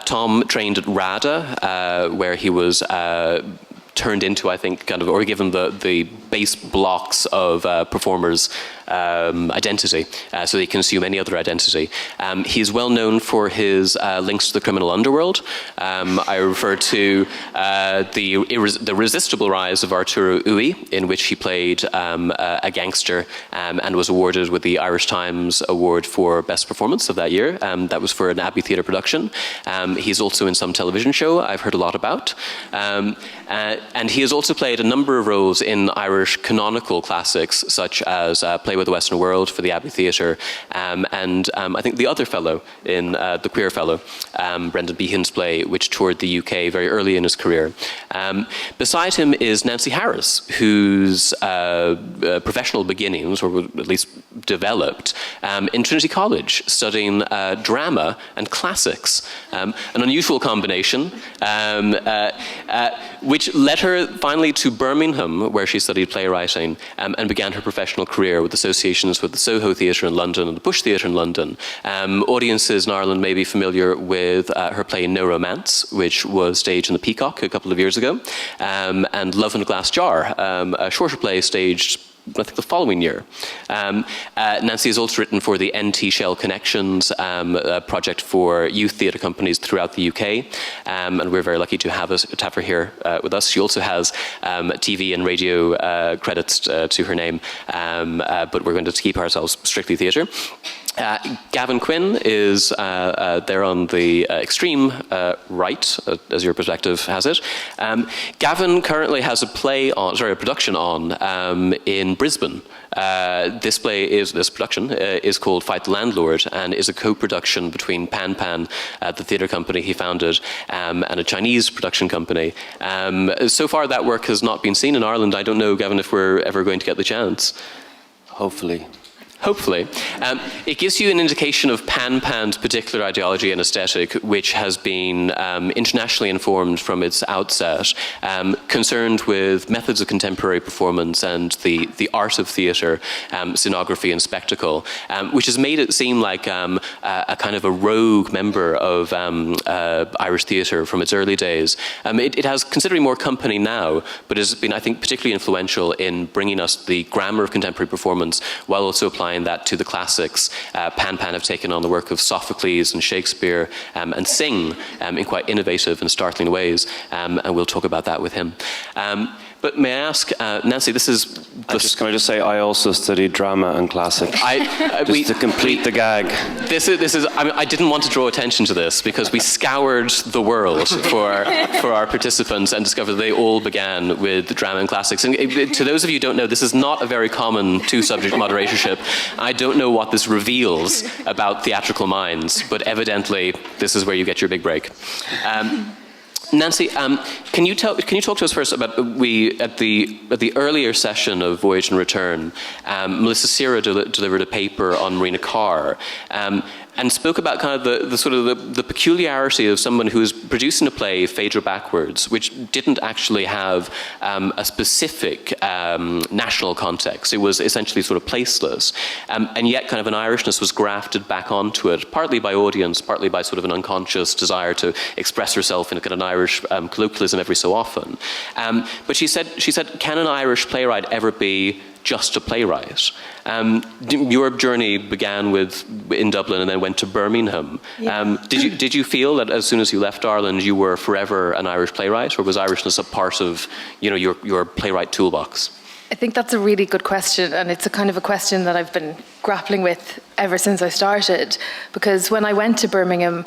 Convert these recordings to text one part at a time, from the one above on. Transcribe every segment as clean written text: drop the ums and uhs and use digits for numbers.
Tom trained at RADA, where he was turned into, I think, kind of, or given the base blocks of performers' identity, so they can assume any other identity. He is well known for his links to the criminal underworld. I refer to the Irresistible Rise of Arturo Ui, in which he played a gangster and was awarded with the Irish Times Award for Best Performance of that year. That was for an Abbey Theatre production. He's also in some television show I've heard a lot about. And he has also played a number of roles in Irish canonical classics, such as Play with the Western World for the Abbey Theatre, and I think The Other Fellow in The Queer Fellow, Brendan Behan's play, which toured the UK very early in his career. Beside him is Nancy Harris, whose professional beginnings, or at least developed, in Trinity College, studying drama and classics. An unusual combination, which led her finally to Birmingham, where she studied playwriting and began her professional career with associations with the Soho Theatre in London and the Bush Theatre in London. Audiences in Ireland may be familiar with her play No Romance, which was staged in the Peacock a couple of years ago, and Love in a Glass Jar, a shorter play staged I think the following year. Nancy has also written for the NT Shell Connections project for youth theatre companies throughout the UK, and we're very lucky to have her here with us. She also has TV and radio credits to her name, but we're going to keep ourselves strictly theatre. Gavin Quinn is there on the extreme right, as your perspective has it. Gavin currently has a production on in Brisbane. This production is called Fight the Landlord, and is a co-production between Pan Pan, the theatre company he founded, and a Chinese production company. So far, that work has not been seen in Ireland. I don't know, Gavin, if we're ever going to get the chance. Hopefully. Hopefully. It gives you an indication of Pan Pan's particular ideology and aesthetic, which has been internationally informed from its outset, concerned with methods of contemporary performance and the art of theatre, scenography and spectacle, which has made it seem like a kind of a rogue member of Irish theatre from its early days. It has considerably more company now, but has been, I think, particularly influential in bringing us the grammar of contemporary performance while also applying that to the classics. Pan Pan have taken on the work of Sophocles and Shakespeare and sing in quite innovative and startling ways, and we'll talk about that with him. But may I ask, Nancy, this is... Can I just say, I also studied drama and classics. To complete the gag. This is. I mean, I didn't want to draw attention to this because we scoured the world for our participants and discovered they all began with drama and classics. And to those of you who don't know, this is not a very common two-subject moderatorship. I don't know what this reveals about theatrical minds, but evidently this is where you get your big break. Nancy, can you talk to us first about at the earlier session of Voyage and Return, Melissa Sierra delivered a paper on Marina Carr, and spoke about kind of the peculiarity of someone who was producing a play, Phaedra Backwards, which didn't actually have a specific national context. It was essentially sort of placeless, and yet kind of an Irishness was grafted back onto it, partly by audience, partly by sort of an unconscious desire to express herself in a kind of an Irish colloquialism every so often. But she said, can an Irish playwright ever be just a playwright? Your journey began in Dublin and then went to Birmingham. Yeah. Did you feel that as soon as you left Ireland you were forever an Irish playwright, or was Irishness a part of your playwright toolbox? I think that's a really good question, and it's a kind of a question that I've been grappling with ever since I started, because when I went to Birmingham,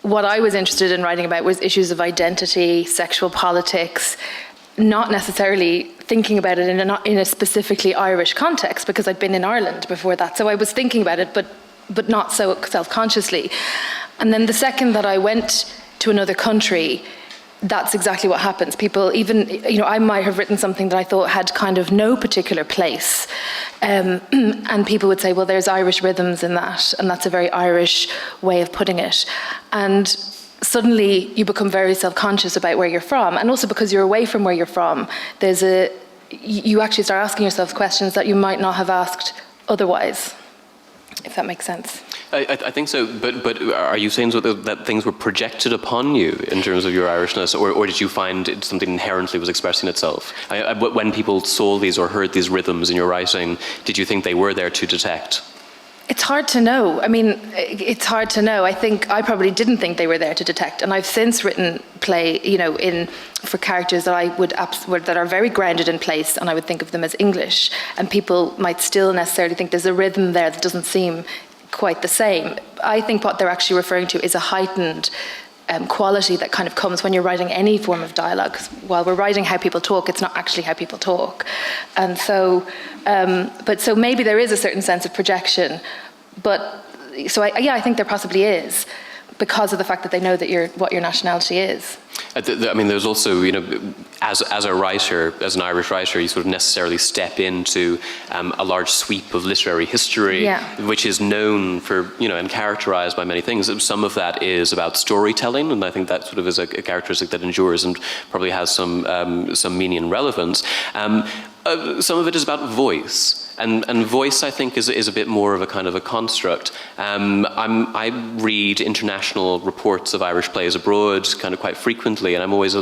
what I was interested in writing about was issues of identity, sexual politics, not necessarily thinking about it in a specifically Irish context, because I'd been in Ireland before that. So I was thinking about it, but not so self-consciously. And then the second that I went to another country, that's exactly what happens. People even, I might have written something that I thought had kind of no particular place. And people would say, well, there's Irish rhythms in that, and that's a very Irish way of putting it. And suddenly you become very self-conscious about where you're from, and also because you're away from where you're from, you actually start asking yourself questions that you might not have asked otherwise, if that makes sense. I think so, but are you saying that things were projected upon you in terms of your Irishness, or did you find it something inherently was expressing itself? When people saw these or heard these rhythms in your writing, did you think they were there to detect? It's hard to know. I mean, it's hard to know. I think I probably didn't think they were there to detect, and I've since written play, for characters that that are very grounded in place, and I would think of them as English, and people might still necessarily think there's a rhythm there that doesn't seem quite the same. I think what they're actually referring to is a heightened quality that kind of comes when you're writing any form of dialogue. While we're writing how people talk, it's not actually how people talk. And so, so maybe there is a certain sense of projection, I think there possibly is, because of the fact that they know that what your nationality is. I mean, there's also, as a writer, as an Irish writer, you sort of necessarily step into a large sweep of literary history, which is known for, and characterized by many things. Some of that is about storytelling, and I think that sort of is a characteristic that endures and probably has some meaning and relevance. Some of it is about voice. And voice, I think, is a bit more of a kind of a construct. I read international reports of Irish plays abroad kind of quite frequently, and I'm always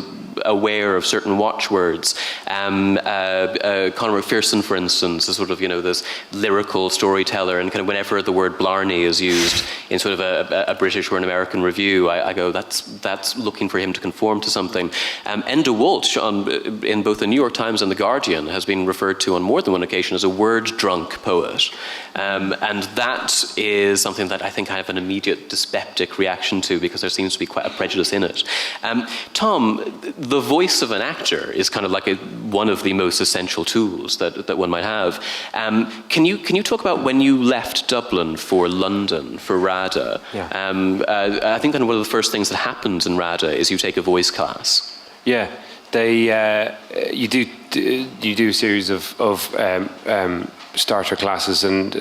aware of certain watchwords. Conor McPherson, for instance, is sort of, this lyrical storyteller, and kind of whenever the word blarney is used in sort of a British or an American review, I go, that's looking for him to conform to something. Enda Walsh, in both the New York Times and The Guardian, has been referred to on more than one occasion as a word-drunk poet. And that is something that I think I have an immediate dyspeptic reaction to, because there seems to be quite a prejudice in it. Tom, the voice of an actor is kind of like one of the most essential tools that one might have. Can you talk about when you left Dublin for London, for RADA? Yeah. I think kind of one of the first things that happens in RADA is you take a voice class. Yeah. You do a series of starter classes, and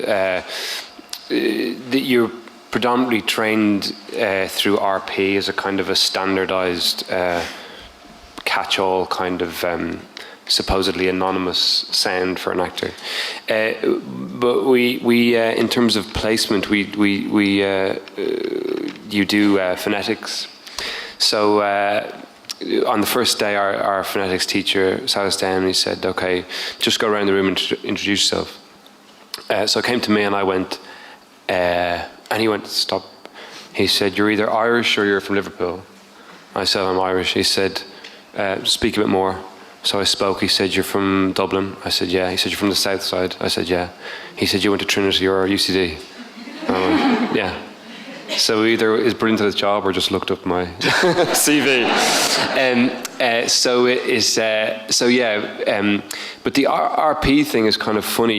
you're predominantly trained through RP as a kind of a standardized catch-all kind of supposedly anonymous sound for an actor. But we in terms of placement, you do phonetics. So on the first day, our phonetics teacher sat us down and he said, "Okay, just go around the room and introduce yourself." So he came to me and I went, and he went, "Stop." He said, "You're either Irish or you're from Liverpool." I said, "I'm Irish." He said, "Speak a bit more." So I spoke. He said, "You're from Dublin?" I said, "Yeah." He said, "You're from the south side?" I said, "Yeah." He said, "You went to Trinity or UCD?" I went, "Yeah." So either is brilliant at his job or just looked up my CV. But the RP thing is kind of funny.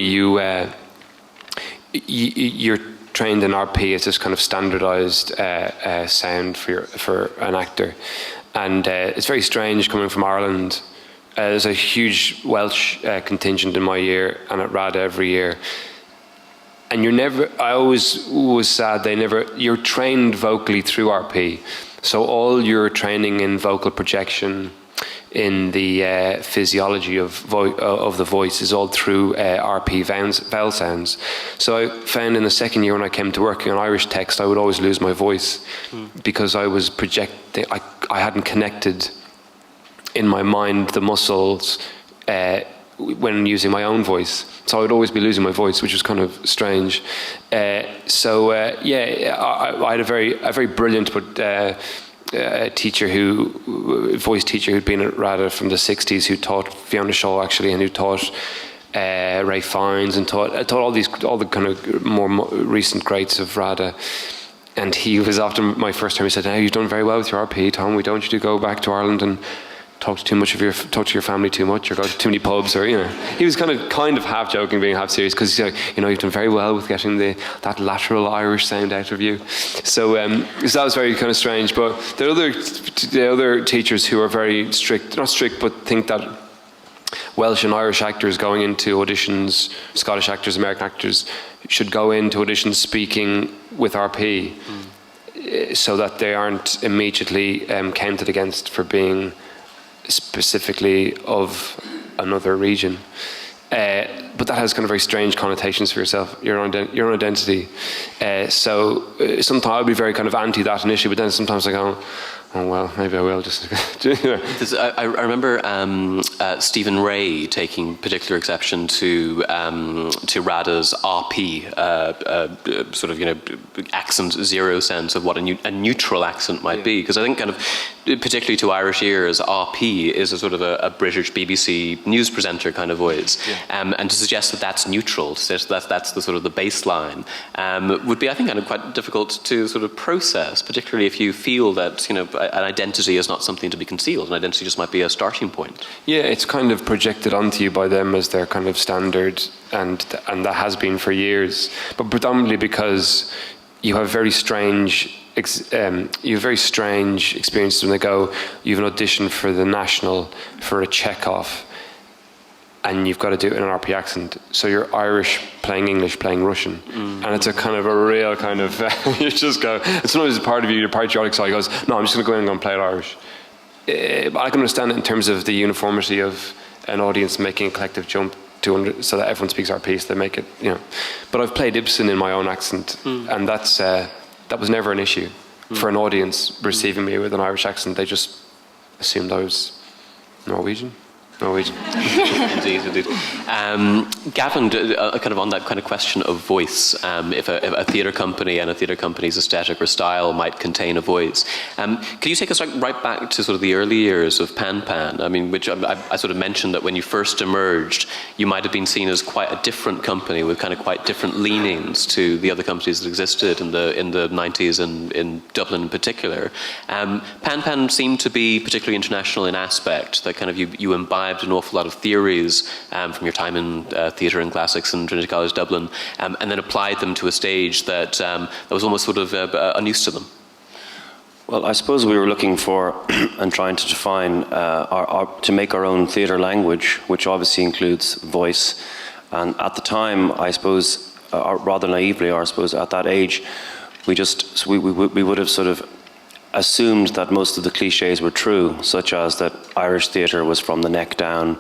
You're trained in RP as this kind of standardized sound for an actor, and it's very strange coming from Ireland. There's a huge Welsh contingent in my year and at RADA every year. And I always was sad you're trained vocally through RP. So all your training in vocal projection, in the physiology of the voice is all through RP vowel sounds. So I found in the second year when I came to working on Irish text, I would always lose my voice because I was projecting, I hadn't connected in my mind the muscles when using my own voice. So I would always be losing my voice, which was kind of strange. I had a very brilliant but voice teacher who'd been at RADA from the 60s, who taught Fiona Shaw actually, and who taught Ray Fiennes, and taught all the kind of more recent greats of RADA. And he was, after my first time, he said, "Hey, you've done very well with your RP, Tom. We don't want you to go back to Ireland and talk to your family too much, or go to too many pubs," or He was kind of half joking, being half serious, because you've done very well with getting that lateral Irish sound out of you. So that was very kind of strange. But the other teachers who are very strict, not strict, but think that Welsh and Irish actors going into auditions, Scottish actors, American actors, should go into auditions speaking with RP, so that they aren't immediately counted against for being specifically of another region. but that has kind of very strange connotations for yourself, your own identity. So sometimes I'll be very kind of anti that initially, but then sometimes I go, oh well, maybe I will just. I remember Stephen Ray taking particular exception to Rada's RP, sort of accent zero sense of what a neutral accent might be, because I think kind of particularly to Irish ears, RP is a sort of a British BBC news presenter kind of voice, and to suggest that that's neutral, to suggest that that's the sort of the baseline, would be, I think, kind of quite difficult to sort of process, particularly if you feel that an identity is not something to be concealed. An identity just might be a starting point. Yeah, it's kind of projected onto you by them as their kind of standard, and that has been for years. But predominantly because you have very strange experiences when they go, you have an audition for the National for a Chekhov, and you've got to do it in an RP accent. So you're Irish playing English, playing Russian. And it's a kind of a real kind of, you just go, and sometimes a part of you, your patriotic side goes, no, I'm just going to go in and go and play it Irish. But I can understand it in terms of the uniformity of an audience making a collective jump so that everyone speaks RP, so they make it, But I've played Ibsen in my own accent, and that was never an issue. For an audience receiving me with an Irish accent, they just assumed I was Norwegian. Indeed. Gavin, kind of on that kind of question of voice, if a theatre company and a theatre company's aesthetic or style might contain a voice, can you take us right back to sort of the early years of Pan Pan? I mean, which I sort of mentioned that when you first emerged, you might have been seen as quite a different company with kind of quite different leanings to the other companies that existed in the 90s and in Dublin in particular. Pan Pan seemed to be particularly international in aspect, that kind of you imbibed an awful lot of theories from your time in theatre and classics in Trinity College Dublin, and then applied them to a stage that was almost sort of unused to them. Well, I suppose we were looking for and trying to define to make our own theatre language, which obviously includes voice. And at the time, I suppose, rather naively, or I suppose at that age, we would have sort of assumed that most of the cliches were true, such as that Irish theatre was from the neck down.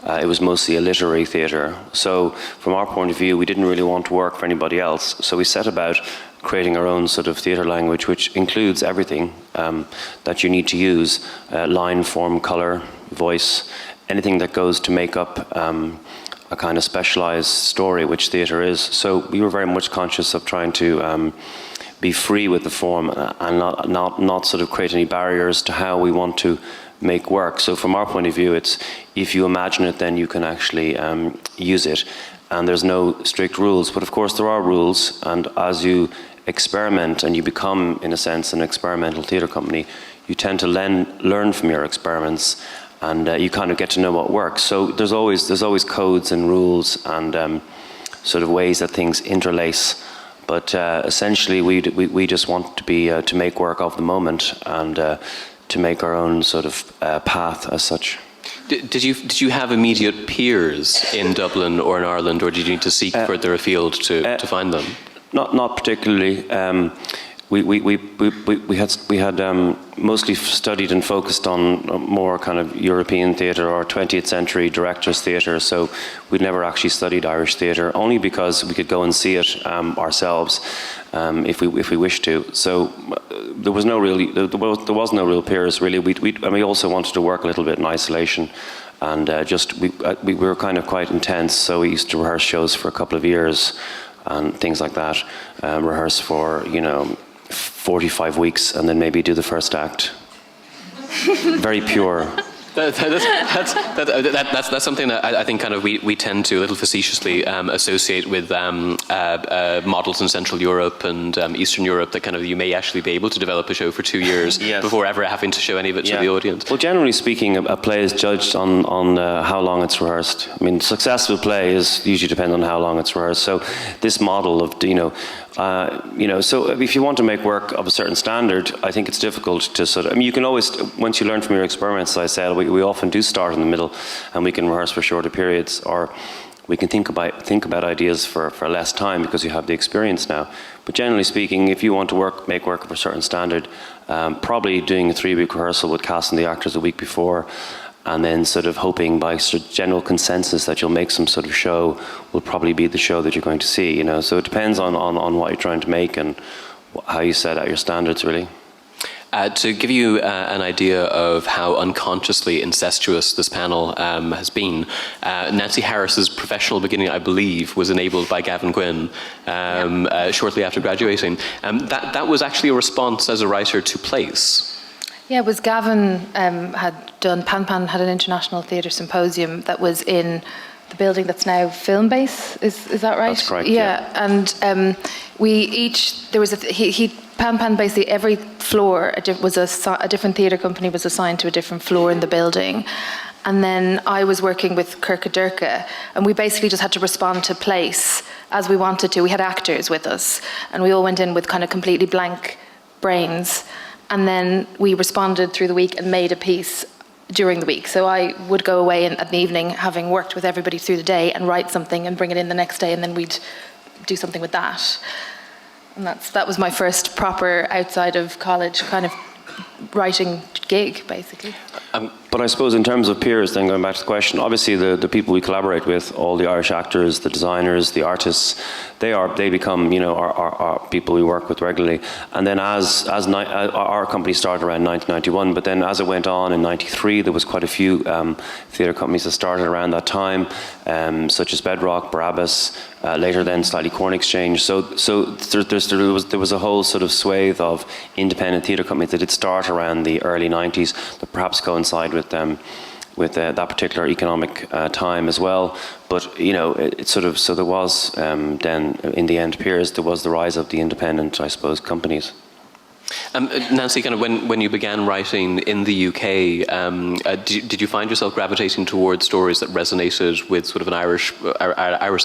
It was mostly a literary theatre. So from our point of view, we didn't really want to work for anybody else. So we set about creating our own sort of theatre language, which includes everything that you need to use, line, form, colour, voice, anything that goes to make up a kind of specialised story, which theatre is. So we were very much conscious of trying to be free with the form and not sort of create any barriers to how we want to make work. So from our point of view, it's if you imagine it, then you can actually use it. And there's no strict rules, but of course there are rules, and as you experiment and you become, in a sense, an experimental theatre company, you tend to learn from your experiments, and you kind of get to know what works. So there's always codes and rules and sort of ways that things interlace. But essentially, we just want to be to make work of the moment and to make our own sort of path as such. Did you have immediate peers in Dublin or in Ireland, or did you need to seek further afield to find them? Not particularly. We had mostly studied and focused on more kind of European theatre or 20th century directors' theatre, so we'd never actually studied Irish theatre, only because we could go and see it ourselves if we wished to. So there was no real peers really. We also wanted to work a little bit in isolation, and we were kind of quite intense. So we used to rehearse shows for a couple of years and things like that. Rehearse for 45 weeks and then maybe do the first act. Very pure. That's something that I think kind of we tend to a little facetiously associate with models in Central Europe and Eastern Europe, that kind of you may actually be able to develop a show for 2 years before ever having to show any of it to the audience. Well, generally speaking, a play is judged on how long it's rehearsed. I mean, successful play is usually depend on how long it's rehearsed. So this model of so if you want to make work of a certain standard, I think it's difficult to sort of, I mean, you can always, once you learn from your experiments, as I said, we often do start in the middle and we can rehearse for shorter periods, or we can think about ideas for less time because you have the experience now. But generally speaking, if you want to make work of a certain standard, probably doing a 3-week rehearsal with casting the actors a week before, and then sort of hoping by sort of general consensus that you'll make some sort of show will probably be the show that you're going to see, you know. So it depends on what you're trying to make and how you set out your standards, really. To give you an idea of how unconsciously incestuous this panel has been, Nancy Harris's professional beginning, I believe, was enabled by Gavin Quinn shortly after graduating. That was actually a response as a writer to Place. Yeah, it was Gavin had done, Pan had an international theatre symposium that was in the building that's now Film Base, is that right? That's correct, yeah. And we each, there was Pan basically every floor was a different theatre company was assigned to a different floor in the building. And then I was working with Kirka Durka, and we basically just had to respond to Place as we wanted to. We had actors with us, and we all went in with kind of completely blank brains. And then we responded through the week and made a piece during the week. So I would go away at the evening, having worked with everybody through the day, and write something and bring it in the next day, and then we'd do something with that. And that was my first proper outside of college kind of writing gig, basically. But I suppose in terms of peers, then going back to the question, obviously the people we collaborate with, all the Irish actors, the designers, the artists, they become, you know, our people we work with regularly. And then as our company started around 1991, but then as it went on in 93, there was quite a few theatre companies that started around that time, such as Bedrock, Barabbas, later then Slightly Corn Exchange. So there was a whole sort of swathe of independent theatre companies that did start around the early 90s that perhaps coincide with that particular economic time as well. But you know, it sort of, so there was then in the end peers, there was the rise of the independent, I suppose, companies. Nancy, kind of when you began writing in the UK, did you find yourself gravitating towards stories that resonated with sort of an Irish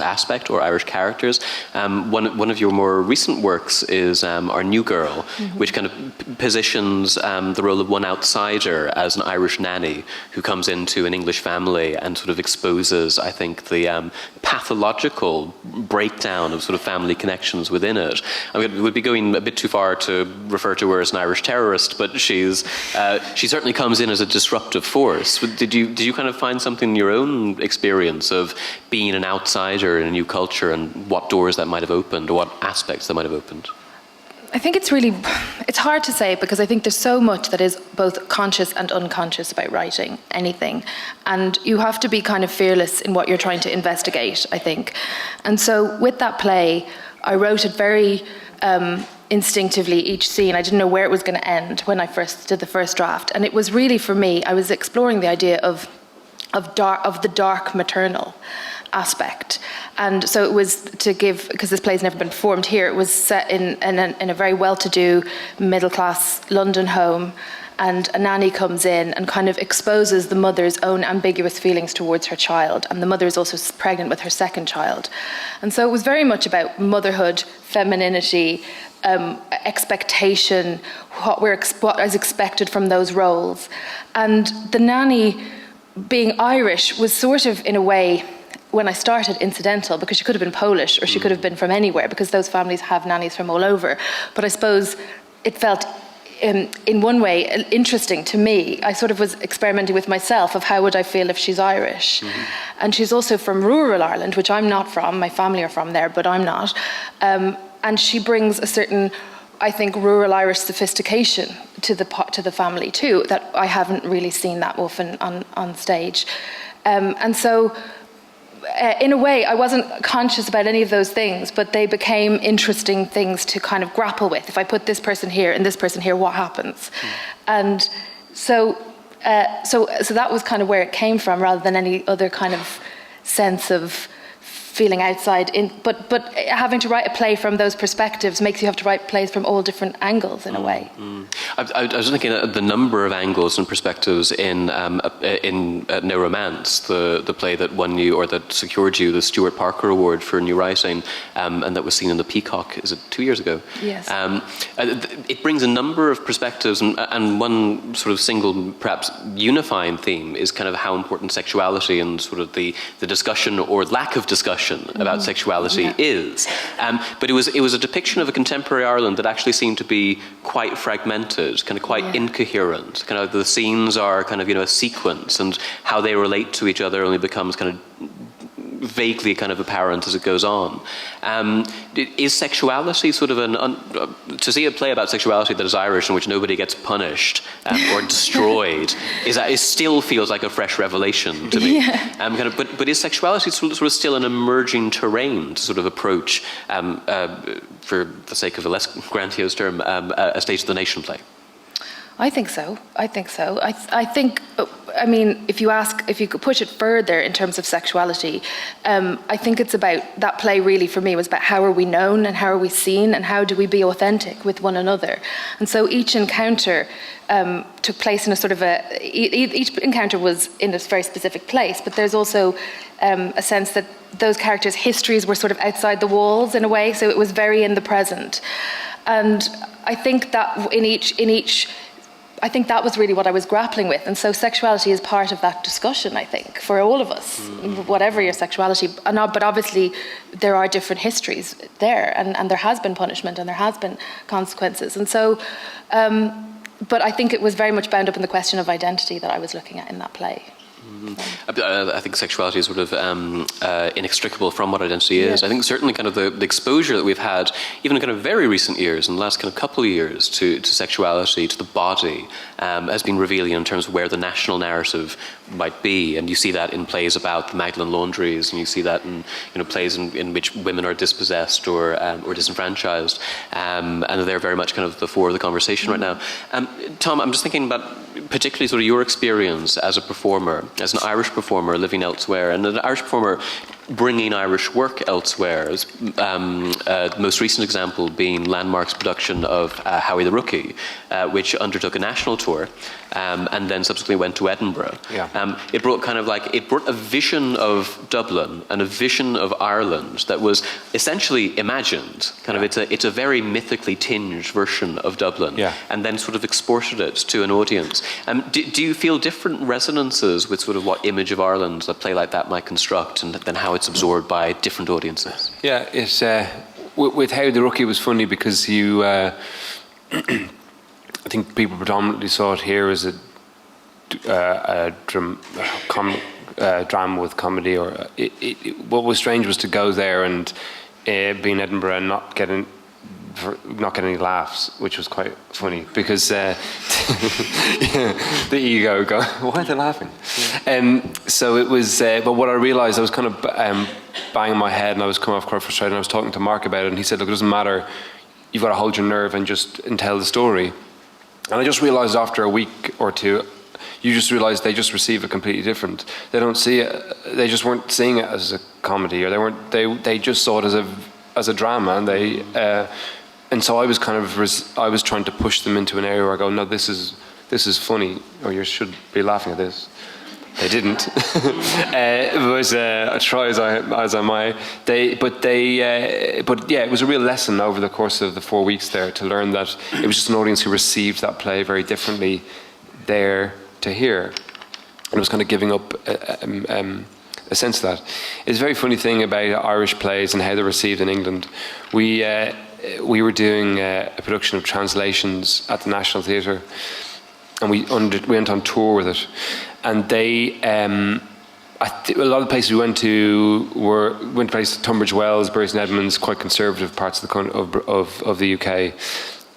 aspect or Irish characters? One of your more recent works is Our New Girl, which kind of positions the role of one outsider as an Irish nanny who comes into an English family and sort of exposes, I think, the pathological breakdown of sort of family connections within it. I mean, it would be going a bit too far to refer to her as an Irish terrorist, but she certainly comes in as a disruptive force. Did you kind of find something in your own experience of being an outsider in a new culture and what doors that might have opened or what aspects that might have opened? I think it's hard to say, because I think there's so much that is both conscious and unconscious about writing anything. And you have to be kind of fearless in what you're trying to investigate, I think. And so with that play, I wrote it very instinctively, each scene. I didn't know where it was going to end when I first did the first draft. And it was really, for me, I was exploring the idea of the dark maternal aspect. And so it was to give, because this play's never been performed here, it was set in a very well-to-do middle-class London home, and a nanny comes in and kind of exposes the mother's own ambiguous feelings towards her child, and the mother is also pregnant with her second child. And so it was very much about motherhood, femininity, expectation, what is expected from those roles. And the nanny, being Irish, was sort of, in a way, when I started, incidental, because she could have been Polish or she could have been from anywhere, because those families have nannies from all over. But I suppose it felt, in one way, interesting to me. I sort of was experimenting with myself of how would I feel if she's Irish. And she's also from rural Ireland, which I'm not from. My family are from there, but I'm not. And she brings a certain, I think, rural Irish sophistication to the family too, that I haven't really seen that often on stage. And so, in a way, I wasn't conscious about any of those things, but they became interesting things to kind of grapple with. If I put this person here and this person here, what happens? And so that was kind of where it came from, rather than any other kind of sense of feeling outside in, but having to write a play from those perspectives makes you have to write plays from all different angles in a way. I was thinking of the number of angles and perspectives in No Romance, the play that won you, or that secured you the Stuart Parker Award for new writing, and that was seen in the Peacock, is it 2 years ago? Yes. It brings a number of perspectives, and one sort of single, perhaps unifying theme is kind of how important sexuality and sort of the discussion or lack of discussion discussion about sexuality is. But it was a depiction of a contemporary Ireland that actually seemed to be quite fragmented, kind of quite incoherent. Kind of the scenes are kind of, a sequence, and how they relate to each other only becomes kind of vaguely kind of apparent as it goes on. Is sexuality sort of to see a play about sexuality that is Irish in which nobody gets punished or destroyed it still feels like a fresh revelation to me. But is sexuality sort of still an emerging terrain to sort of approach, for the sake of a less grandiose term, a State of the Nation play? I think so. I think, I mean, if you could push it further in terms of sexuality, I think it's about, that play really for me was about how are we known and how are we seen and how do we be authentic with one another. And so each encounter took place in a sort of each encounter was in a very specific place, but there's also a sense that those characters' histories were sort of outside the walls in a way, so it was very in the present. And I think that in each I think that was really what I was grappling with. And so sexuality is part of that discussion, I think, for all of us, whatever your sexuality. But obviously, there are different histories there, and there has been punishment, and there has been consequences. And so, but I think it was very much bound up in the question of identity that I was looking at in that play. I think sexuality is sort of inextricable from what identity is. I think certainly kind of the exposure that we've had, even in kind of very recent years, in the last kind of couple of years, to sexuality, to the body, has been revealing in terms of where the national narrative might be. And you see that in plays about the Magdalen laundries, and you see that in plays in which women are dispossessed or disenfranchised, and they're very much kind of the fore of the conversation right now. Tom, I'm just thinking about particularly sort of your experience as a performer, as an Irish performer living elsewhere, and an Irish performer bringing Irish work elsewhere. The most recent example being Landmark's production of Howie the Rookie, which undertook a national tour and then subsequently went to Edinburgh. It brought a vision of Dublin and a vision of Ireland that was essentially imagined. It's a very mythically tinged version of Dublin, and then sort of exported it to an audience. Do you feel different resonances with sort of what image of Ireland a play like that might construct, and then how it's absorbed by different audiences? Yeah, it's with How the Rookie was funny because you, I think people predominantly saw it here as a drama with comedy. Or what was strange was to go there and be in Edinburgh and not get any laughs, which was quite funny because the ego go, why are they laughing? So it was, but what I realised, I was kind of banging my head and I was coming off quite frustrated, and I was talking to Mark about it, and he said, look, it doesn't matter, you've got to hold your nerve and tell the story. And I just realised after a week or two, you just realise they just receive it completely different. They don't see it, they just weren't seeing it as a comedy, or they just saw it as a drama, and and so I was I was trying to push them into an area where I go, no, this is funny, or you should be laughing at this. They didn't. It was I try as I might. But yeah, it was a real lesson over the course of the 4 weeks there to learn that it was just an audience who received that play very differently there to here, and it was kind of giving up a sense of that. It's a very funny thing about Irish plays and how they're received in England. We were doing a production of Translations at the National Theatre, and we went on tour with it. And they, a lot of places we went to places Tunbridge Wells, Bury St Edmunds, quite conservative parts of the UK,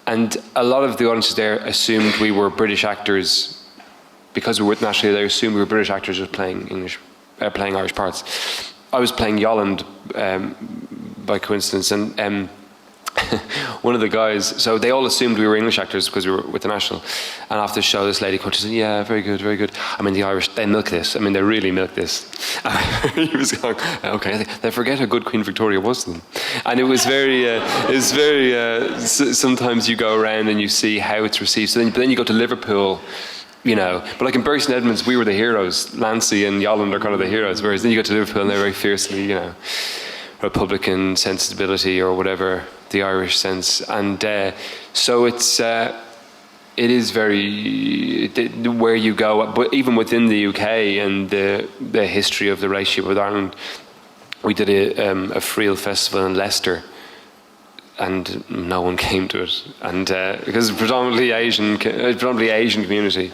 and a lot of the audiences there assumed we were British actors because we were with National Theatre. They assumed we were British actors just playing Irish parts. I was playing Yolland by coincidence, and one of the guys, so they all assumed we were English actors because we were with the National. And after the show, this lady coach said, yeah, very good, very good. I mean, the Irish, they milk this. I mean, they really milk this. He was going, okay, they forget how good Queen Victoria was to them. And it was sometimes you go around and you see how it's received. So then you go to Liverpool, but like in Bury St Edmunds, we were the heroes. Lancy and Yolland are kind of the heroes. Whereas then you go to Liverpool and they're very fiercely, Republican sensibility or whatever the Irish sense, and so it is very where you go, but even within the UK and the history of the relationship with Ireland, we did a Friel festival in Leicester, and no one came to it, and because it's predominantly Asian community.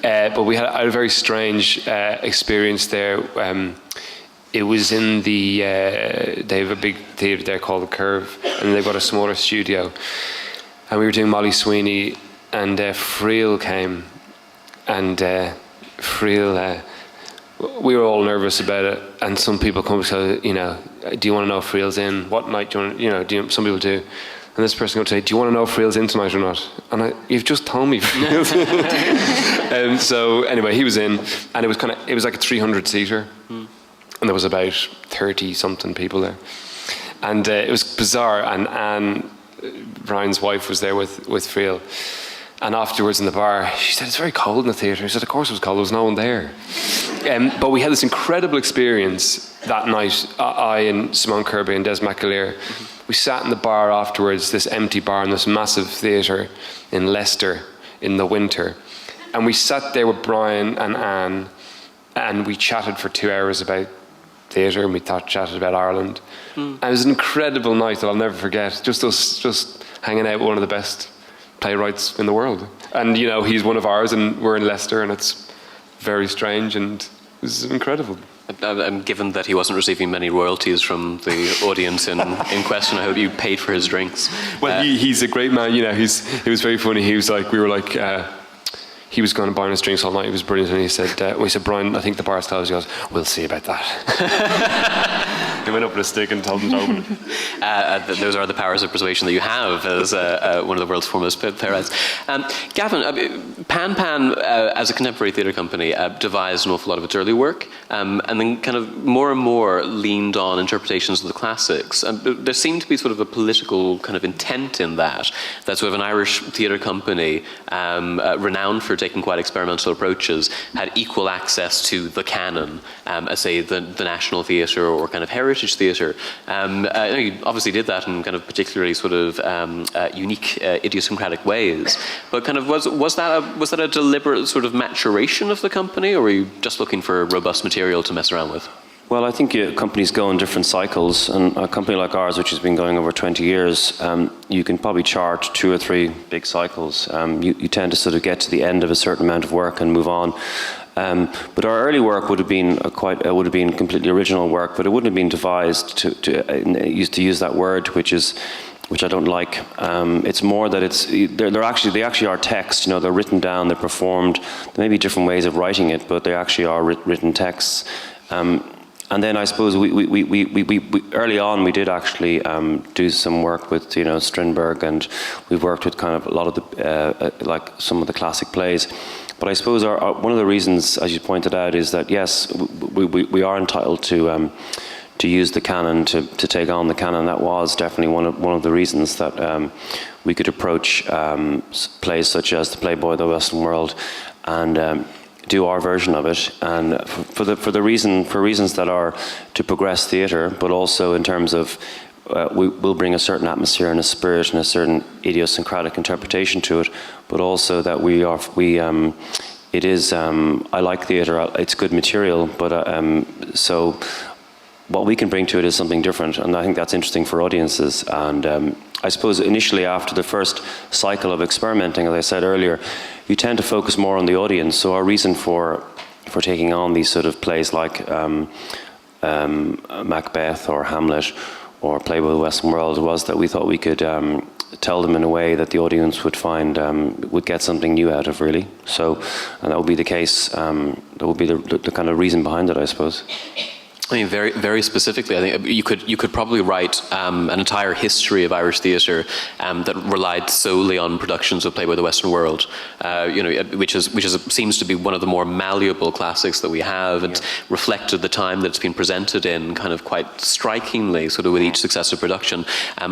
But we had a very strange experience there. It was in the they have a big theatre there called the Curve, and they've got a smaller studio. And we were doing Molly Sweeney, and Friel came, and Friel. We were all nervous about it, and some people come and say, do you want to know if Friel's in? What night do you want? Some people do. And this person would say, do you want to know if Friel's in tonight or not? And you've just told me Friel's in. So anyway, he was in, and it was like a 300-seater, and there was about 30-something people there. And it was bizarre, and Anne, Brian's wife, was there with Friel. And afterwards in the bar, she said, it's very cold in the theatre. I said, of course it was cold, there was no one there. But we had this incredible experience that night. I and Simone Kirby and Des McAleer, we sat in the bar afterwards, this empty bar in this massive theatre in Leicester in the winter. And we sat there with Brian and Anne, and we chatted for 2 hours about theatre, and we chatted about Ireland. And it was an incredible night that I'll never forget. Just us just hanging out with one of the best playwrights in the world. And he's one of ours, and we're in Leicester, and it's very strange, and it was incredible. And given that he wasn't receiving many royalties from the audience in question, I hope you paid for his drinks. Well, he's a great man. He was very funny. He was like, he was going to buy us drinks all night. He was brilliant, and he said, we said, Brian, I think the bar's closed. He goes, we'll see about that. He went up with a stick and told them to open it. Those are the powers of persuasion that you have as one of the world's foremost playwrights. Gavin, Pan Pan, as a contemporary theatre company, devised an awful lot of its early work, and then kind of more and more leaned on interpretations of the classics. There seemed to be sort of a political kind of intent in that sort of an Irish theatre company, renowned for taking quite experimental approaches, had equal access to the canon, as say the National Theatre or kind of Heritage Theatre. You obviously did that in kind of particularly sort of unique, idiosyncratic ways. But kind of was that a deliberate sort of maturation of the company, or were you just looking for robust material to mess around with? Well, I think companies go in different cycles, and a company like ours, which has been going over 20 years, you can probably chart 2 or 3 big cycles. You tend to sort of get to the end of a certain amount of work and move on. But our early work would have been completely original work, but it wouldn't have been devised to use that word, which I don't like. It's more that they actually are text. They're written down, they're performed. There may be different ways of writing it, but they actually are written texts. And then I suppose we early on we did actually do some work with Strindberg, and we've worked with kind of a lot of the like some of the classic plays. But I suppose one of the reasons, as you pointed out, is that yes, we are entitled to use the canon, to take on the canon. That was definitely one of the reasons that we could approach plays such as The Playboy of the Western World and do our version of it, and for reasons that are to progress theatre, but also in terms of we'll bring a certain atmosphere and a spirit and a certain idiosyncratic interpretation to it, but also that I like theatre, it's good material, but so what we can bring to it is something different, and I think that's interesting for audiences. And I suppose initially after the first cycle of experimenting, as I said earlier, you tend to focus more on the audience. So our reason for taking on these sort of plays like Macbeth or Hamlet or Playboy of the Western World was that we thought we could tell them in a way that the audience would find would get something new out of, really. So, and that would be the case. That would be the kind of reason behind it, I suppose. I mean, very, very specifically, I think you could probably write an entire history of Irish theatre that relied solely on productions of Playboy of the Western World, which seems to be one of the more malleable classics that we have, and reflected the time that it's been presented in, kind of quite strikingly, sort of with each successive production.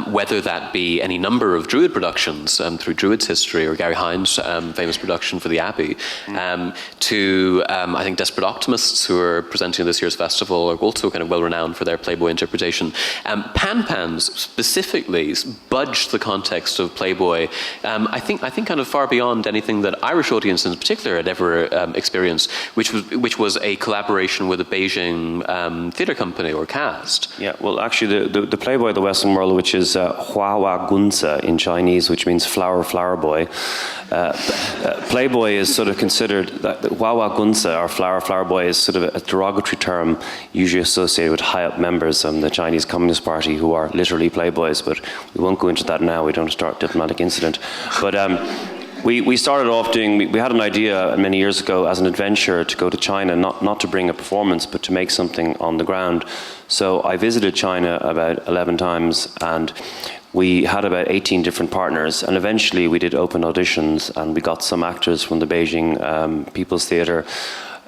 Whether that be any number of Druid productions through Druid's history, or Gary Hines' famous production for the Abbey, to I think Desperate Optimists, who are presenting this year's festival, or also kind of well renowned for their Playboy interpretation. Pan-Pans specifically budged the context of Playboy, I think kind of far beyond anything that Irish audiences in particular had ever experienced, which was a collaboration with a Beijing theatre company or cast. Yeah, well, actually, the Playboy of the Western world, which is Hua Gunza in Chinese, which means flower boy. Playboy is sort of considered, that Hua Gunza, or flower boy, is sort of a derogatory term usually associated with high-up members of the Chinese Communist Party who are literally playboys, but we won't go into that now. We don't start a diplomatic incident. But we started off we had an idea many years ago as an adventure to go to China, not to bring a performance, but to make something on the ground. So I visited China about 11 times, and we had about 18 different partners, and eventually we did open auditions, and we got some actors from the Beijing People's Theatre,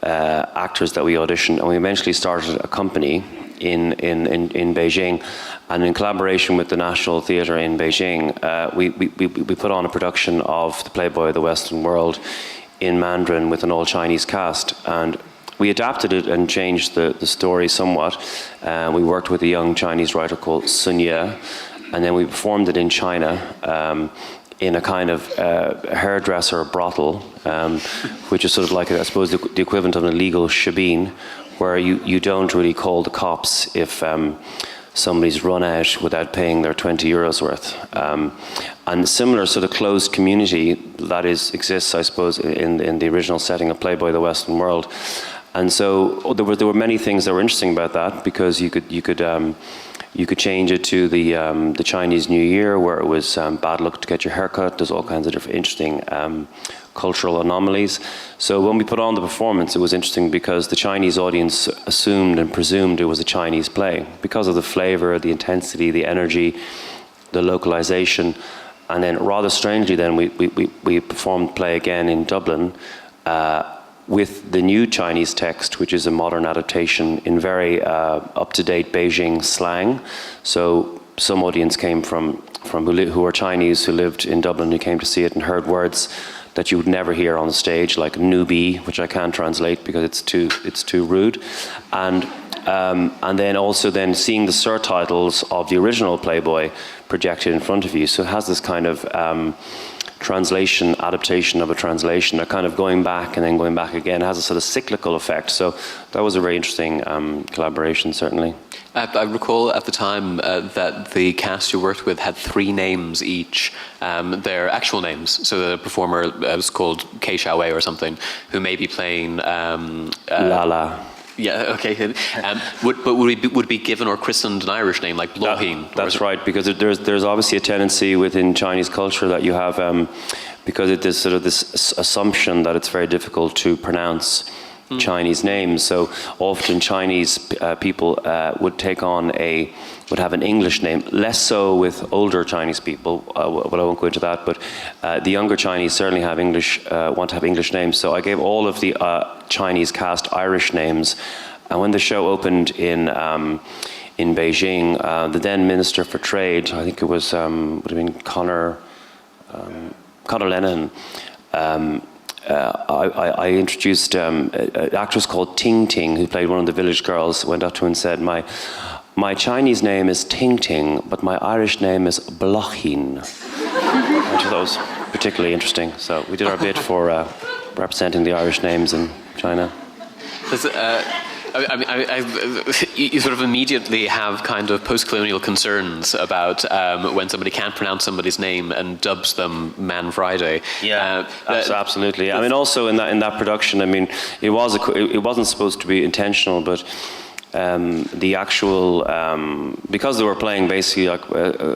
actors that we auditioned, and we eventually started a company in Beijing, and in collaboration with the National Theatre in Beijing, we put on a production of the Playboy of the Western World in Mandarin with an all Chinese cast, and we adapted it and changed the story somewhat. We worked with a young Chinese writer called Sun Ye, and then we performed it in China in a kind of hairdresser brothel, which is sort of like, I suppose, the equivalent of an illegal shebeen, where you don't really call the cops if somebody's run out without paying their 20 euros worth. And similar sort of closed community that exists, I suppose, in the original setting of Playboy of the Western World. And so there were many things that were interesting about that, because you could change it to the Chinese New Year, where it was bad luck to get your haircut. There's all kinds of different interesting cultural anomalies. So when we put on the performance, it was interesting because the Chinese audience assumed and presumed it was a Chinese play because of the flavor, the intensity, the energy, the localization. And then rather strangely then we performed play again in Dublin with the new Chinese text, which is a modern adaptation in very up-to-date Beijing slang. So some audience came from who are Chinese, who lived in Dublin, who came to see it and heard words that you would never hear on stage, like newbie, which I can't translate because it's too rude, and then also seeing the surtitles of the original Playboy projected in front of you. So it has this kind of translation, adaptation of a translation, a kind of going back and then going back again. It has a sort of cyclical effect. So that was a very interesting collaboration, certainly. I recall at the time that the cast you worked with had 3 names each, their actual names. So the performer was called Kei Xiaowei or something, who may be playing Lala. Yeah, okay. Would be given or christened an Irish name like Blohin? That's right, because there's obviously a tendency within Chinese culture that you have, because it is sort of this assumption that it's very difficult to pronounce Chinese names. So often Chinese people would have an English name, less so with older Chinese people, but I won't go into that, but the younger Chinese certainly want to have English names. So I gave all of the Chinese cast Irish names, and when the show opened in Beijing, the then Minister for Trade, I think it was, would have been Conor Lennon, I introduced an actress called Ting Ting, who played one of the village girls, went up to her and said, my Chinese name is Ting Ting, but my Irish name is Blochin. Which I thought was particularly interesting. So we did our bit for representing the Irish names in China. You sort of immediately have kind of post-colonial concerns about when somebody can't pronounce somebody's name and dubs them Man Friday. Yeah, absolutely. I mean, also in that production, I mean, it wasn't supposed to be intentional, but the actual because they were playing basically like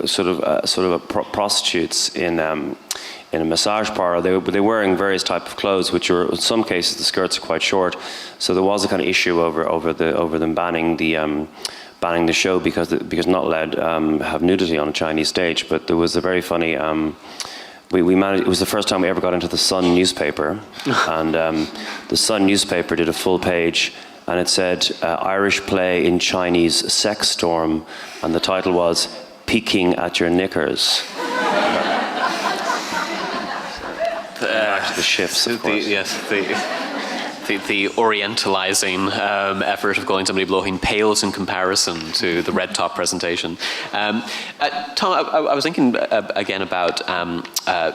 sort of prostitutes in a massage parlor, they were wearing various types of clothes, which were in some cases the skirts are quite short. So there was a kind of issue over them banning the show because not allowed have nudity on a Chinese stage. But there was a very funny. We managed. It was the first time we ever got into the Sun newspaper, and the Sun newspaper did a full page. And it said, Irish play in Chinese sex storm, and the title was Peeking at Your Knickers. Back to the shifts, of course. the orientalizing effort of calling somebody blóithín pales in comparison to the red top presentation. Tom, I was thinking again about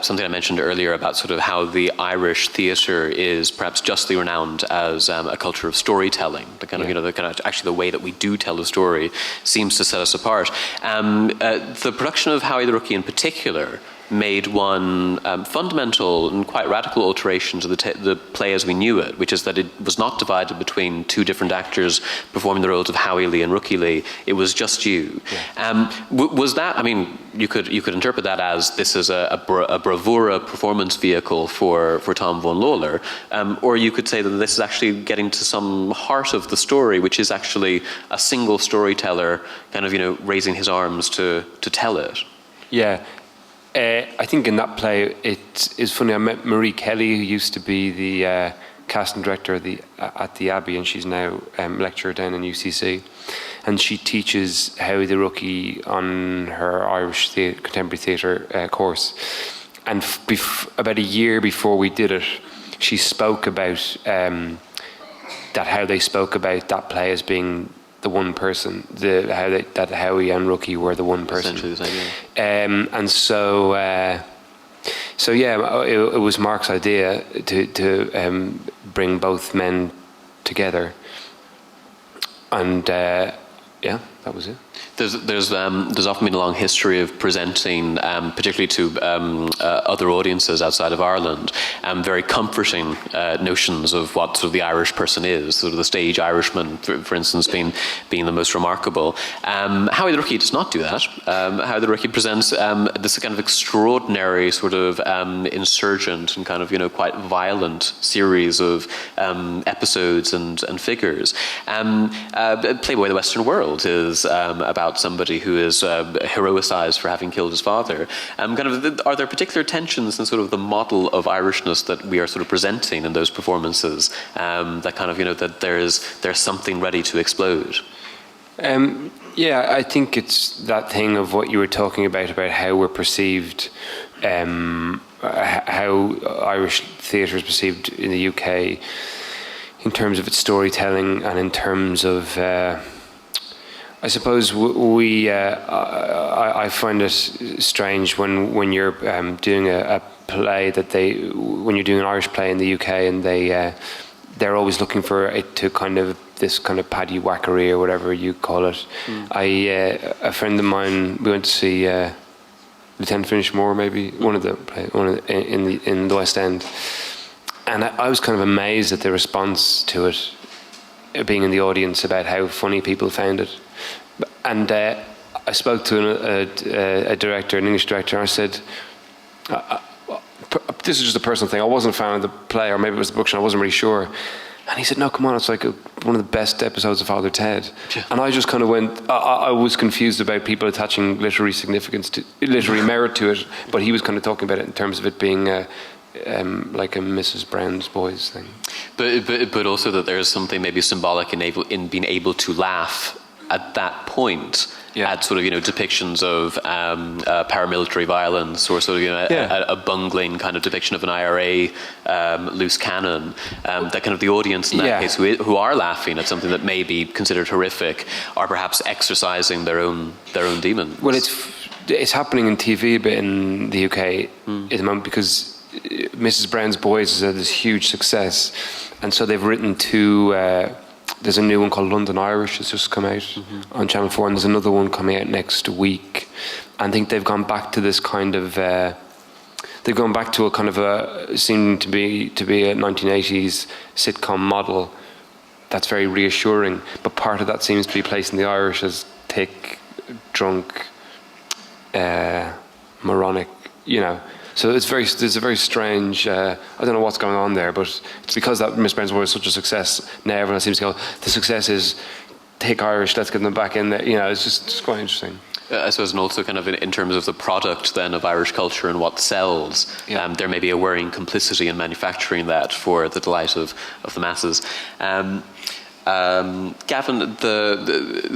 something I mentioned earlier about sort of how the Irish theatre is perhaps justly renowned as a culture of storytelling. The kind of, the kind of actually the way that we do tell a story seems to set us apart. The production of Howie the Rookie in particular made one fundamental and quite radical alteration to the play as we knew it, which is that it was not divided between two different actors performing the roles of Howie Lee and Rookie Lee. It was just you. Yeah. Was that? I mean, you could interpret that as this is a bravura performance vehicle for Tom Vaughan-Lawlor, or you could say that this is actually getting to some heart of the story, which is actually a single storyteller, kind of raising his arms to tell it. Yeah. I think in that play, it is funny. I met Marie Kelly, who used to be the casting director at the Abbey, and she's now lecturer down in UCC. And she teaches Howie the Rookie on her Irish contemporary theatre course. And about a year before we did it, she spoke about how they spoke about that play as being the one person, that Howie and Rookie were the one person. Essentially the same, yeah. And so yeah, it was Mark's idea to bring both men together, and yeah, that was it. There's often been a long history of presenting, particularly to other audiences outside of Ireland, very comforting notions of what sort of the Irish person is. Sort of the stage Irishman, for instance, being the most remarkable. Howie the Rookie does not do that. Howie the Rookie presents this kind of extraordinary sort of insurgent and kind of quite violent series of episodes and figures. Playboy the Western World is about somebody who is heroicized for having killed his father. Are there particular tensions in sort of the model of Irishness that we are sort of presenting in those performances, that kind of that there's something ready to explode? Yeah, I think it's that thing of what you were talking about how we're perceived, how Irish theatre is perceived in the UK in terms of its storytelling and in terms of I suppose I find it strange when you're doing a play when you're doing an Irish play in the UK and they're always looking for it to kind of this kind of paddy whackery or whatever you call it. A friend of mine, we went to see Lieutenant Finishmore, maybe in the West End, and I was kind of amazed at the response to it, being in the audience, about how funny people found it. And I spoke to a director, an English director, and I said, this is just a personal thing. I wasn't a fan of the play, or maybe it was the production, I wasn't really sure. And he said, no, come on, it's like one of the best episodes of Father Ted. Yeah. And I just kind of went, I was confused about people attaching literary merit to it, but he was kind of talking about it in terms of it being like a Mrs. Brown's Boys thing. But also that there is something maybe symbolic in being able to laugh at that point, at sort of depictions of paramilitary violence, or sort of a bungling kind of depiction of an IRA loose cannon. That kind of the audience in that case who are laughing at something that may be considered horrific are perhaps exercising their own demons. Well, it's happening in TV a bit in the UK at the moment, because Mrs. Brown's Boys is this huge success, and so they've written two. There's a new one called London Irish that's just come out on Channel 4, and there's another one coming out next week. I think they've gone back to this kind of they've gone back to a kind of seeming to be a 1980s sitcom model that's very reassuring, but part of that seems to be placing the Irish as thick, drunk, moronic, So there's a very strange, I don't know what's going on there, but it's because that Miss Brown's Boy is such a success, now everyone seems to go, the success is thick Irish, let's get them back in there. It's just quite interesting. I suppose, and also kind of in terms of the product then of Irish culture and what sells, there may be a worrying complicity in manufacturing that for the delight of the masses. Gavin,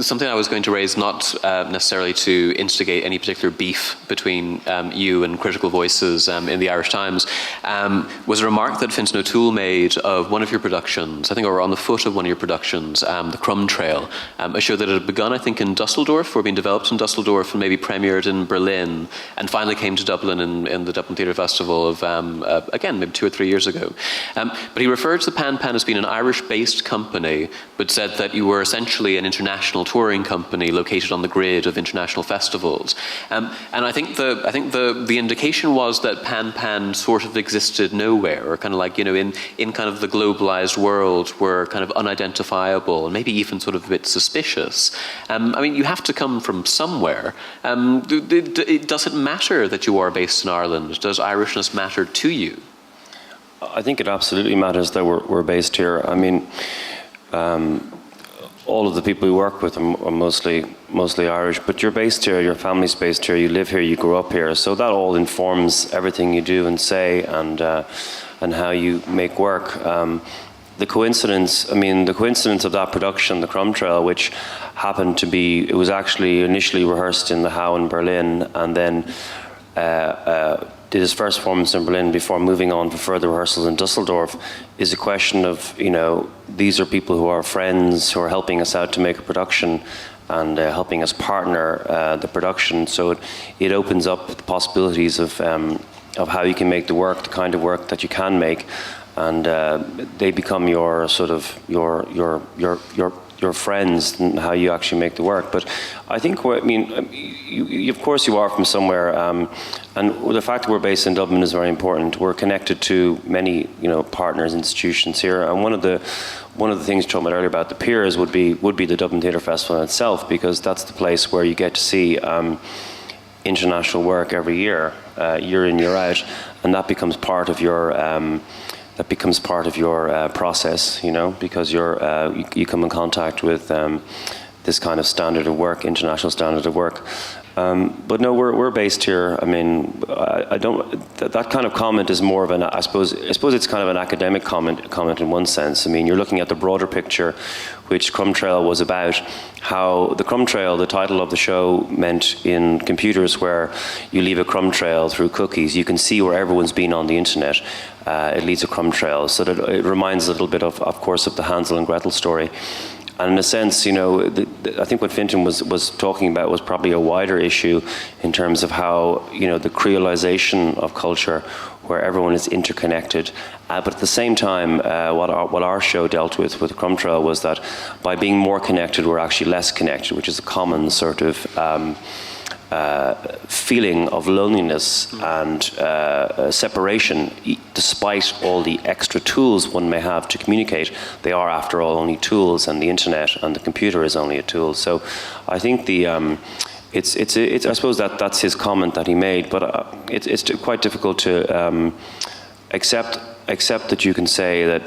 something I was going to raise, not necessarily to instigate any particular beef between you and critical voices in the Irish Times, was a remark that Fintan O'Toole made of one of your productions, I think, or on the foot of one of your productions, The Crumb Trail, a show that had begun, I think, in Dusseldorf, or been developed in Dusseldorf and maybe premiered in Berlin, and finally came to Dublin in the Dublin Theatre Festival of, again, maybe 2 or 3 years ago. But he referred to the Pan Pan as being an Irish-based company, but said that you were essentially an international touring company located on the grid of international festivals. And I think the indication was that Pan Pan sort of existed nowhere, or kind of like, in kind of the globalized world, were kind of unidentifiable and maybe even sort of a bit suspicious. I mean, you have to come from somewhere. Does it matter that you are based in Ireland? Does Irishness matter to you? I think it absolutely matters that we're based here. I mean, all of the people we work with are mostly Irish, but you're based here, your family's based here, you live here, you grew up here, so that all informs everything you do and say, and how you make work. The coincidence of that production, The Crumb Trail, which happened to be, it was actually initially rehearsed in the How in Berlin, and then did his first performance in Berlin before moving on for further rehearsals in Dusseldorf, is a question of, these are people who are friends, who are helping us out to make a production and helping us partner the production. So it opens up the possibilities of how you can make the work, the kind of work that you can make, and they become your sort of your friends and how you actually make the work. But I think, you, of course you are from somewhere, and the fact that we're based in Dublin is very important. We're connected to many, partners, institutions here, and one of the things you talked about earlier about the peers would be the Dublin Theatre Festival in itself, because that's the place where you get to see international work every year, year in, year out, and that becomes part of your process, because you come in contact with this kind of standard of work, international standard of work. But no, we're based here. I mean, I don't. That kind of comment is more of an. I suppose it's kind of an academic comment in one sense. I mean, you're looking at the broader picture, which Crumb Trail was about. How the Crumb Trail, the title of the show, meant in computers where you leave a crumb trail through cookies. You can see where everyone's been on the internet. It leaves a crumb trail, so that it reminds a little bit of course, of the Hansel and Gretel story. And in a sense, I think what Fintan was talking about was probably a wider issue in terms of how, the creolization of culture, where everyone is interconnected. But at the same time, what our show dealt with Crumb Trail was that by being more connected, we're actually less connected, which is a common sort of feeling of loneliness and separation, despite all the extra tools one may have to communicate. They are, after all, only tools, and the internet and the computer is only a tool. So I think I suppose that's his comment that he made, but it's quite difficult to accept that you can say that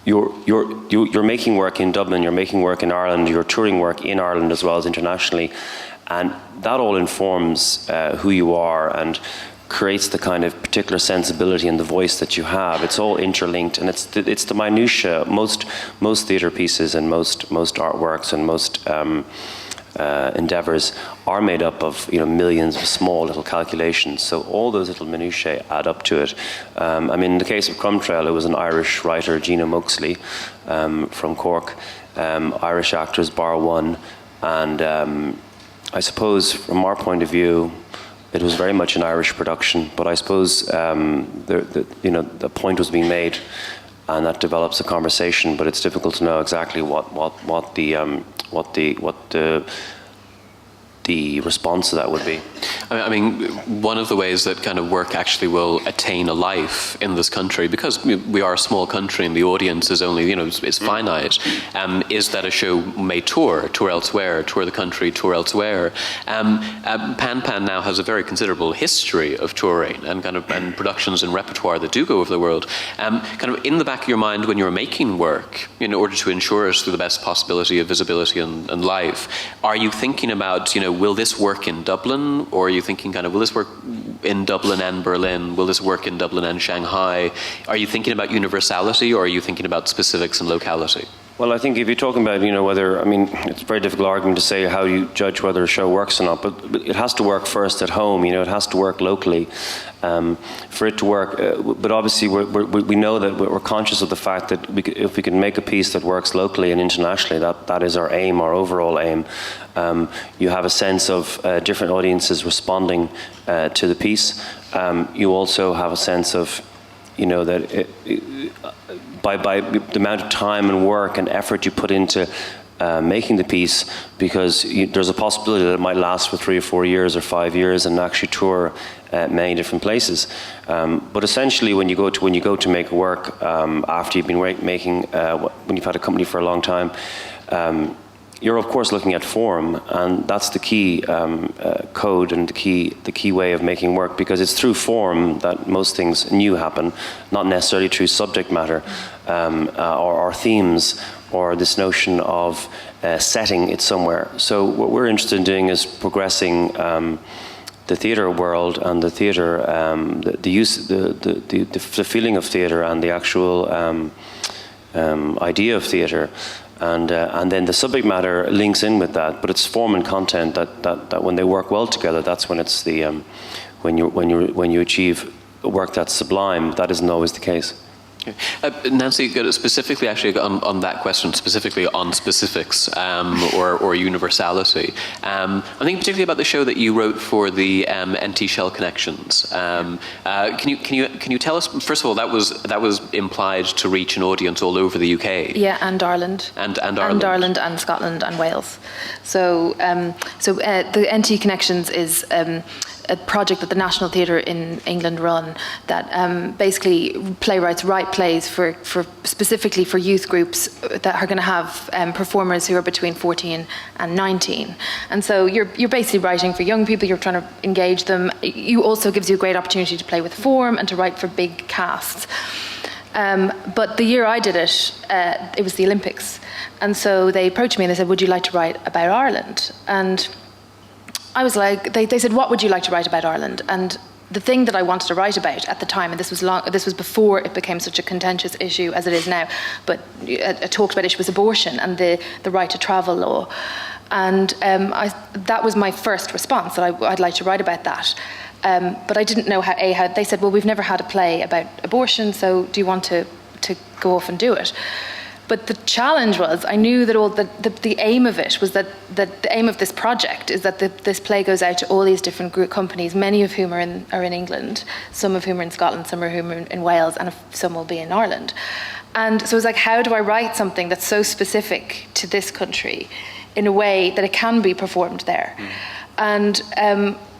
you're making work in Dublin, you're making work in Ireland, you're touring work in Ireland as well as internationally, and that all informs who you are and creates the kind of particular sensibility and the voice that you have. It's all interlinked, and it's the minutiae. Most theatre pieces and most artworks and most endeavours are made up of millions of small little calculations. So all those little minutiae add up to it. In the case of Crumb Trail, it was an Irish writer, Gina Moxley, from Cork, Irish actors bar one, and I suppose from our point of view, it was very much an Irish production. But I suppose the point was being made, and that develops a conversation. But it's difficult to know exactly what the response to that would be. I mean, one of the ways that kind of work actually will attain a life in this country, because we are a small country and the audience is only, it's finite, is that a show may tour elsewhere, tour the country, tour elsewhere. Pan Pan now has a very considerable history of touring and and productions and repertoire that do go over the world. Kind of in the back of your mind when you're making work, in order to ensure us the best possibility of visibility and life, are you thinking about, will this work in Dublin, or are you thinking kind of, will this work in Dublin and Berlin? Will this work in Dublin and Shanghai? Are you thinking about universality, or are you thinking about specifics and locality? Well, I think if you're talking about, whether, it's a very difficult argument to say how you judge whether a show works or not, but it has to work first at home, it has to work locally for it to work. But obviously we know that we're conscious of the fact that if we can make a piece that works locally and internationally, that is our aim, our overall aim. You have a sense of different audiences responding to the piece. You also have a sense of, that by the amount of time and work and effort you put into making the piece, because there's a possibility that it might last for 3 or 4 years or 5 years and actually tour many different places. But essentially, when you go to make a work after you've been making, when you've had a company for a long time, you're of course looking at form, and that's the key code and the key way of making work, because it's through form that most things new happen, not necessarily through subject matter or themes or this notion of setting it somewhere. So what we're interested in doing is progressing the theatre world and the theatre, the feeling of theatre and the actual idea of theatre. And then the subject matter links in with that, but it's form and content that when they work well together, that's when it's the when you achieve a work that's sublime. That isn't always the case. Nancy, specifically actually on that question, specifically on specifics or universality, I'm thinking particularly about the show that you wrote for the NT Shell Connections. Can you tell us, first of all, that was implied to reach an audience all over the UK? Yeah, and Ireland. And Ireland. And Ireland and Scotland and Wales. So the NT Connections is a project that the National Theatre in England run that basically playwrights write plays for specifically for youth groups that are going to have performers who are between 14 and 19. And so you're basically writing for young people, you're trying to engage them. You also gives you a great opportunity to play with form and to write for big casts. But the year I did it, it was the Olympics. And so they approached me and they said, would you like to write about Ireland? And I was like, they said, what would you like to write about Ireland? And the thing that I wanted to write about at the time, and this was before it became such a contentious issue as it is now, but a talked about issue was abortion and the right to travel law. And that was my first response, that I'd like to write about that. But I didn't know how they said, well, we've never had a play about abortion, so do you want to go off and do it? But the challenge was, I knew that the aim of it was that the aim of this project is that this play goes out to all these different group companies, many of whom are in England, some of whom are in Scotland, some of whom are in Wales, and some will be in Ireland. And so it was like, how do I write something that's so specific to this country in a way that it can be performed there? And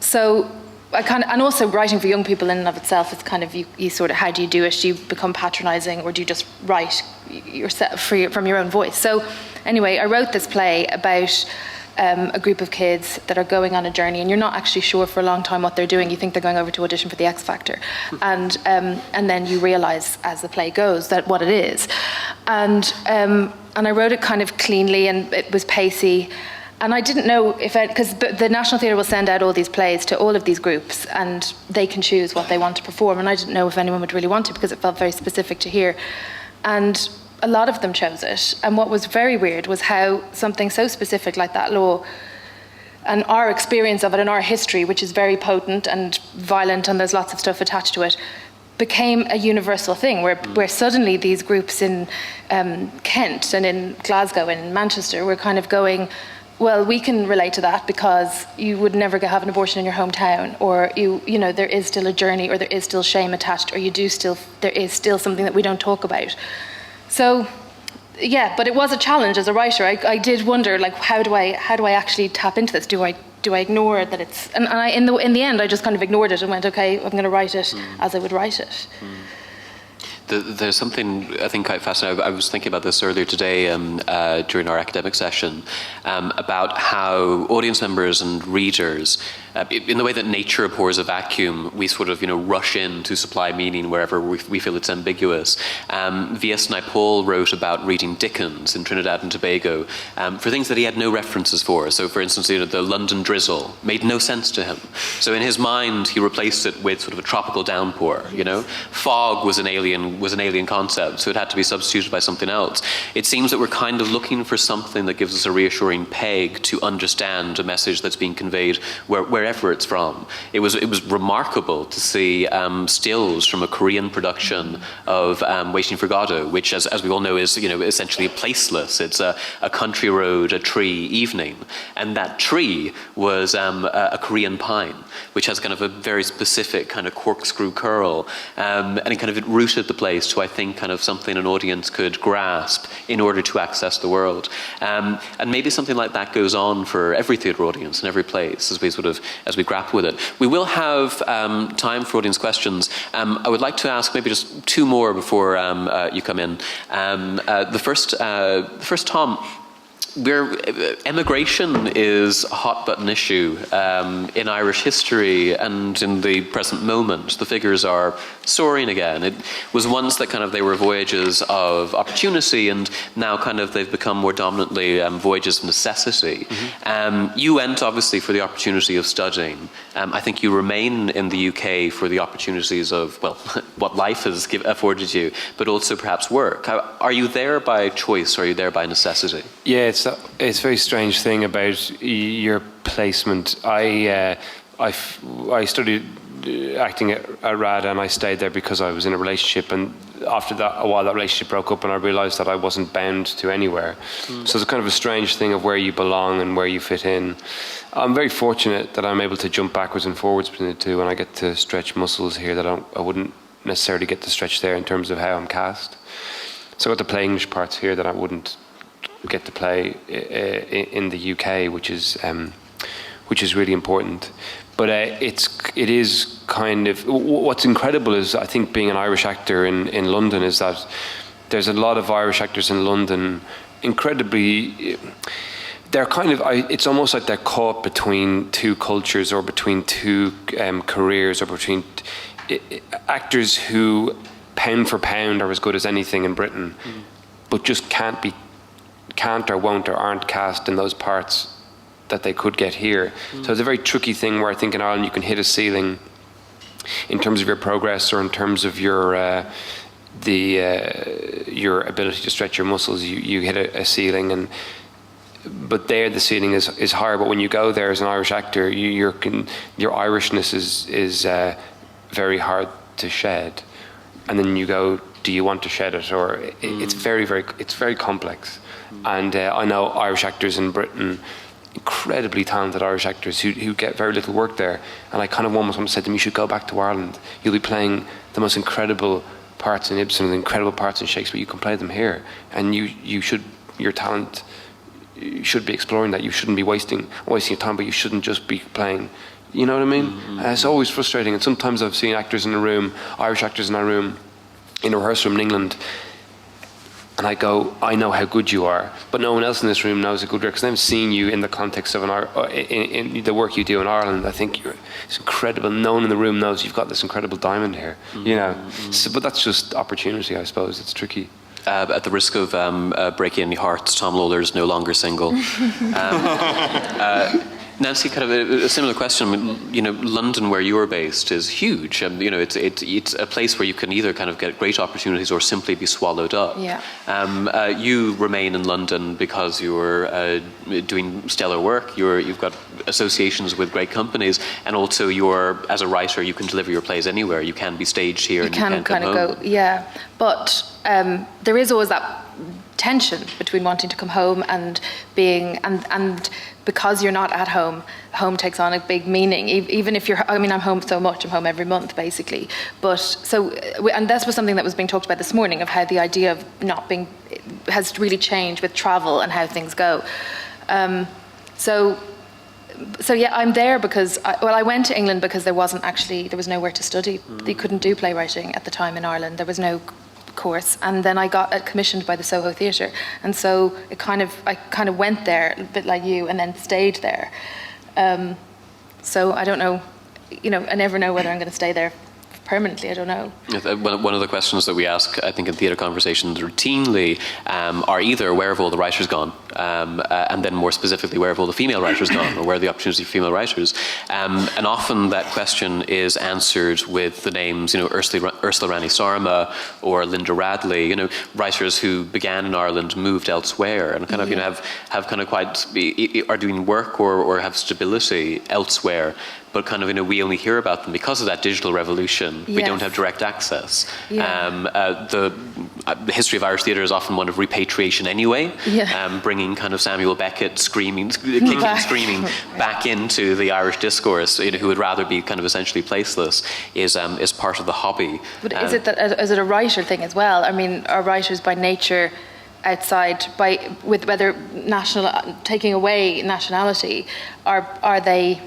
so and also writing for young people in and of itself is kind of, you sort of, how do you do it? Do you become patronising, or do you just write yourself from your own voice? So anyway, I wrote this play about a group of kids that are going on a journey, and you're not actually sure for a long time what they're doing. You think they're going over to audition for the X Factor, and then you realise as the play goes that what it is. And I wrote it kind of cleanly, and it was pacey. And I didn't know because the National Theatre will send out all these plays to all of these groups, and they can choose what they want to perform. And I didn't know if anyone would really want to, because it felt very specific to here. And a lot of them chose it. And what was very weird was how something so specific like that law, and our experience of it and our history, which is very potent and violent, and there's lots of stuff attached to it, became a universal thing where suddenly these groups in Kent and in Glasgow and in Manchester were kind of going, well, we can relate to that because you would never have an abortion in your hometown, or you know, there is still a journey, or there is still shame attached, or there is still something that we don't talk about. So, yeah, but it was a challenge as a writer. I did wonder, like, how do I actually tap into this? Do I ignore that it's? And in the end, I just kind of ignored it and went, okay, I'm going to write it as I would write it. There's something I think quite fascinating. I was thinking about this earlier today during our academic session about how audience members and readers in the way that nature abhors a vacuum, we sort of, rush in to supply meaning wherever we feel it's ambiguous. V.S. Naipaul wrote about reading Dickens in Trinidad and Tobago for things that he had no references for. So, for instance, the London drizzle made no sense to him. So in his mind, he replaced it with sort of a tropical downpour. Fog was an alien concept, so it had to be substituted by something else. It seems that we're kind of looking for something that gives us a reassuring peg to understand a message that's being conveyed wherever it's from. It was remarkable to see stills from a Korean production of Waiting for Godot, which, as we all know, is essentially placeless. It's a country road, a tree evening, and that tree was a Korean pine, which has kind of a very specific kind of corkscrew curl, and it rooted the place to, I think, kind of something an audience could grasp in order to access the world. And maybe something like that goes on for every theatre audience in every place as we grapple with it. We will have time for audience questions. I would like to ask maybe just two more before you come in. The first, Tom. Emigration is a hot button issue in Irish history and in the present moment. The figures are soaring again. It was once that they were voyages of opportunity, and now they've become more dominantly voyages of necessity. Mm-hmm. You went obviously for the opportunity of studying. I think you remain in the UK for the opportunities of, what life has afforded you, but also perhaps work. Are you there by choice or are you there by necessity? Yeah, it's a very strange thing about your placement. I studied acting at RADA, and I stayed there because I was in a relationship, and after that, a while, that relationship broke up, and I realised that I wasn't bound to anywhere. So it's kind of a strange thing of where you belong and where you fit in. I'm very fortunate that I'm able to jump backwards and forwards between the two, and I get to stretch muscles here that I wouldn't necessarily get to stretch there in terms of how I'm cast. So I got to play English parts here that I wouldn't get to play in the UK, which is really important. But it is kind of, what's incredible is, I think, being an Irish actor in London, is that there's a lot of Irish actors in London, incredibly, they're it's almost like they're caught between two cultures, or between two careers, or between actors who pound for pound are as good as anything in Britain, but just can't or won't or aren't cast in those parts that they could get here. So it's a very tricky thing where I think in Ireland you can hit a ceiling in terms of your progress, or in terms of your ability to stretch your muscles. You hit a ceiling, but there the ceiling is higher. But when you go there as an Irish actor, your Irishness is very hard to shed. And then you go, do you want to shed it? Or it's very complex. And I know Irish actors in Britain, incredibly talented Irish actors who get very little work there. And I kind of almost want to say to them, you should go back to Ireland. You'll be playing the most incredible parts in Ibsen, the incredible parts in Shakespeare. You can play them here. And your talent, you should be exploring that. You shouldn't be wasting your time, but you shouldn't just be playing. You know what I mean? Mm-hmm. It's always frustrating. And sometimes I've seen actors in a room, Irish actors in a room, in a rehearsal room in England, and I go, I know how good you are, but no one else in this room knows how good you are, because they've seen you in the context of in the work you do in Ireland. I think it's incredible. No one in the room knows you've got this incredible diamond here. Mm-hmm. So, but that's just opportunity, I suppose. It's tricky. At the risk of breaking any hearts, Tom Lawlor is no longer single. Nancy, kind of a similar question. London, where you're based, is huge. It's a place where you can either kind of get great opportunities or simply be swallowed up. Yeah. You remain in London because you're doing stellar work. You've got associations with great companies, and also as a writer, you can deliver your plays anywhere. You can be staged here, and you can come home. Go, yeah. But there is always that tension between wanting to come home and being and because you're not at home takes on a big meaning. Even if I'm home so much. I'm home every month basically. But and this was something that was being talked about this morning, of how the idea of not being has really changed with travel and how things go. So yeah, I'm there because I went to England because there was nowhere to study. You couldn't do playwriting at the time in Ireland. There was no course, and then I got commissioned by the Soho Theatre, and so I kind of went there a bit like you, and then stayed there. So I don't know, I never know whether I'm going to stay there permanently. I don't know. One of the questions that we ask, I think, in theatre conversations routinely are either where have all the writers gone, and then more specifically, where have all the female writers gone, or where are the opportunities for female writers? And often that question is answered with the names, Ursula Rani Sarma or Linda Radley, writers who began in Ireland, moved elsewhere, and kind of have kind of are doing work or have stability elsewhere. But kind of, we only hear about them because of that digital revolution. Yes. We don't have direct access. Yeah. The history of Irish theatre is often one of repatriation anyway, bringing kind of Samuel Beckett kicking and screaming back into the Irish discourse, who would rather be kind of essentially placeless, is part of the hobby. But is it a writer thing as well? I mean, are writers by nature outside, with whether taking away nationality, are they...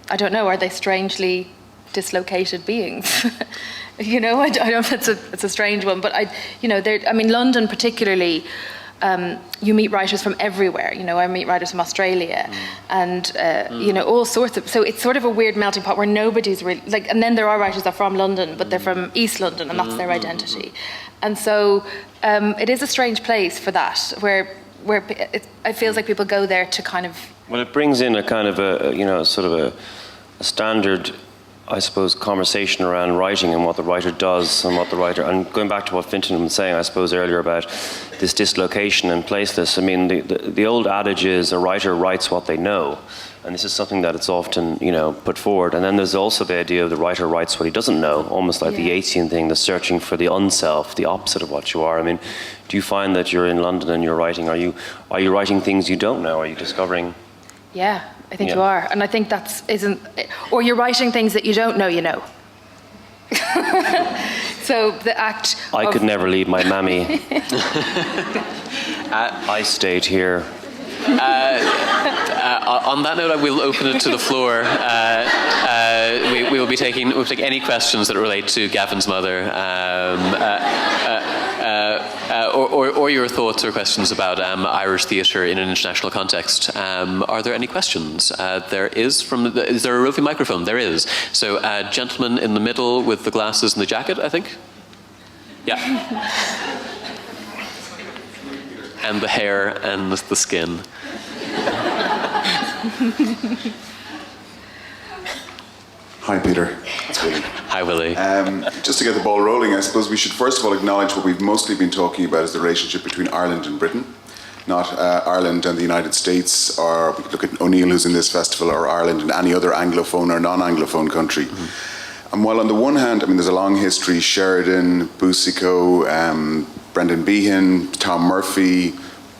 I don't know, are they strangely dislocated beings? I don't know if it's a strange one, but London particularly, you meet writers from everywhere. I meet writers from Australia and, all sorts of, so it's sort of a weird melting pot where nobody's really, and then there are writers that are from London, but they're from East London and that's their identity. And so it is a strange place for that, where it feels like people go there to kind of... Well, it brings in a kind of a standard, I suppose, conversation around writing and what the writer does and going back to what Fintan was saying, I suppose, earlier about this dislocation and placeless. I mean, the old adage is a writer writes what they know. And this is something that it's often, put forward. And then there's also the idea of the writer writes what he doesn't know, almost like the Yeatsian thing, the searching for the unself, the opposite of what you are. I mean, do you find that you're in London and you're writing, are you writing things you don't know? Are you discovering? Yeah, I think you are. And I think or you're writing things that you don't know you know. So the act I could never leave my mammy. I stayed here. On that note, I will open it to the floor. We'll take any questions that relate to Gavin's mother, or your thoughts or questions about Irish theatre in an international context. Are there any questions? Is there a roving microphone? There is. So, gentleman in the middle with the glasses and the jacket, I think. Yeah. And the hair and the skin. Hi, Peter. It's Willie. Hi, Willie. Just to get the ball rolling, I suppose we should first of all acknowledge what we've mostly been talking about is the relationship between Ireland and Britain, not Ireland and the United States, or we could look at O'Neill, who's in this festival, or Ireland and any other Anglophone or non-Anglophone country. Mm-hmm. And while on the one hand, there's a long history, Sheridan, Boucicault, Brendan Behan, Tom Murphy,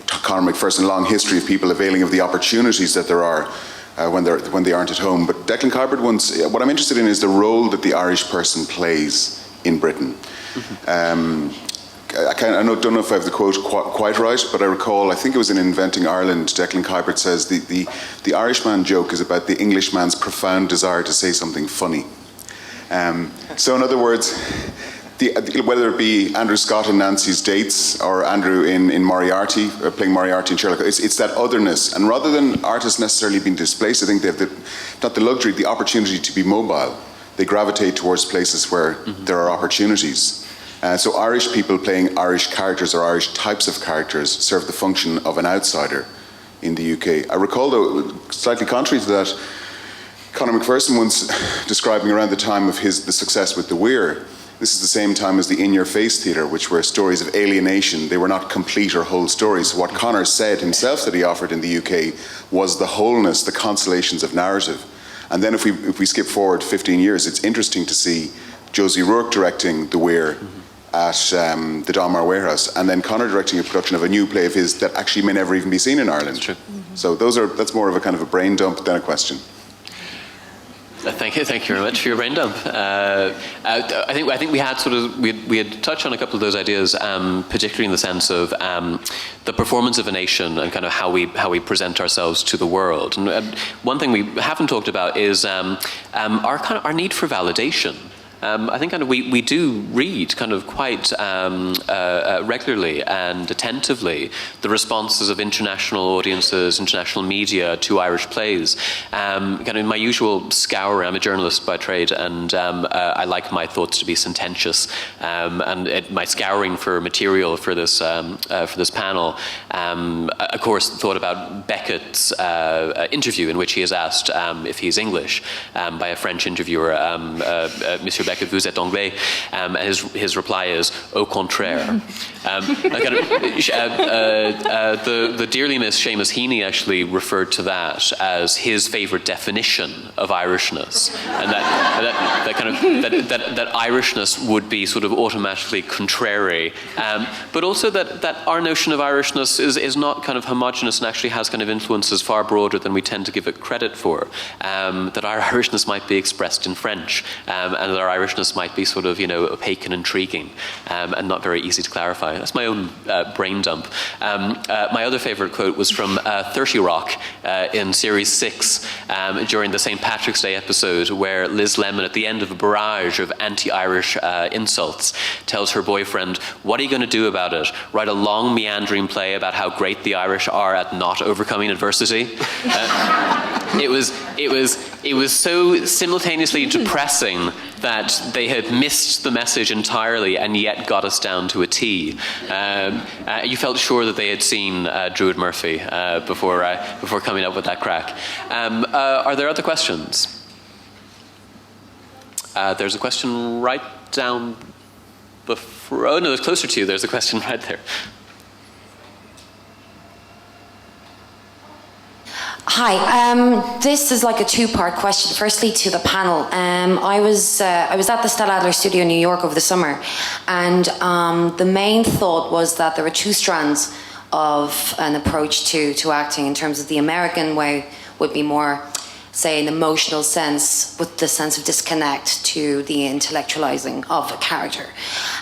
Conor McPherson, a long history of people availing of the opportunities that there are when they aren't at home. But Declan Kybert what I'm interested in is the role that the Irish person plays in Britain. Mm-hmm. I don't know if I have the quote quite right, but I recall, I think it was in Inventing Ireland, Declan Kybert says the Irishman joke is about the Englishman's profound desire to say something funny. So in other words, whether it be Andrew Scott in Nancy's Dates or Andrew in Moriarty, playing Moriarty in Sherlock, it's that otherness. And rather than artists necessarily being displaced, I think they have not the luxury, the opportunity to be mobile. They gravitate towards places where there are opportunities. So Irish people playing Irish characters or Irish types of characters serve the function of an outsider in the UK. I recall, though, slightly contrary to that, Conor McPherson once describing around the time of the success with The Weir, this is the same time as the in-your-face theatre, which were stories of alienation. They were not complete or whole stories. So what Conor said himself that he offered in the UK was the wholeness, the consolations of narrative. And then if we skip forward 15 years, it's interesting to see Josie Rourke directing The Weir at the Donmar Warehouse, and then Conor directing a production of a new play of his that actually may never even be seen in Ireland. True. So that's more of a kind of a brain dump than a question. Thank you very much for your brain dump. I think we had touched on a couple of those ideas, particularly in the sense of the performance of a nation and kind of how we present ourselves to the world. And one thing we haven't talked about is our need for validation. I think kind of we do read kind of quite regularly and attentively the responses of international audiences, international media to Irish plays. Kind of in my usual scouring, I'm a journalist by trade, and I like my thoughts to be sententious. And my scouring for material for this panel, of course, thought about Beckett's interview in which he is asked if he's English by a French interviewer, Monsieur Beckett, vous êtes anglais? And his reply is, au contraire. The dearly missed Seamus Heaney actually referred to that as his favourite definition of Irishness, and that Irishness would be sort of automatically contrary, but also that our notion of Irishness is not kind of homogenous and actually has kind of influences far broader than we tend to give it credit for. That our Irishness might be expressed in French, and that our Irishness might be sort of, opaque and intriguing, and not very easy to clarify. That's my own brain dump. My other favourite quote was from 30 Rock in Series 6 during the St. Patrick's Day episode, where Liz Lemon, at the end of a barrage of anti-Irish insults, tells her boyfriend, "What are you going to do about it? Write a long meandering play about how great the Irish are at not overcoming adversity?" It was so simultaneously depressing that they had missed the message entirely and yet got us down to a T. You felt sure that they had seen Druid Murphy before coming up with that crack. Are there other questions? There's a question right down before. Oh no, there's closer to you. There's a question right there. Hi, this is like a two-part question. Firstly, to the panel. I was at the Stella Adler studio in New York over the summer, and the main thought was that there were two strands of an approach to acting. In terms of the American way would be more, say, an emotional sense, with the sense of disconnect to the intellectualizing of a character,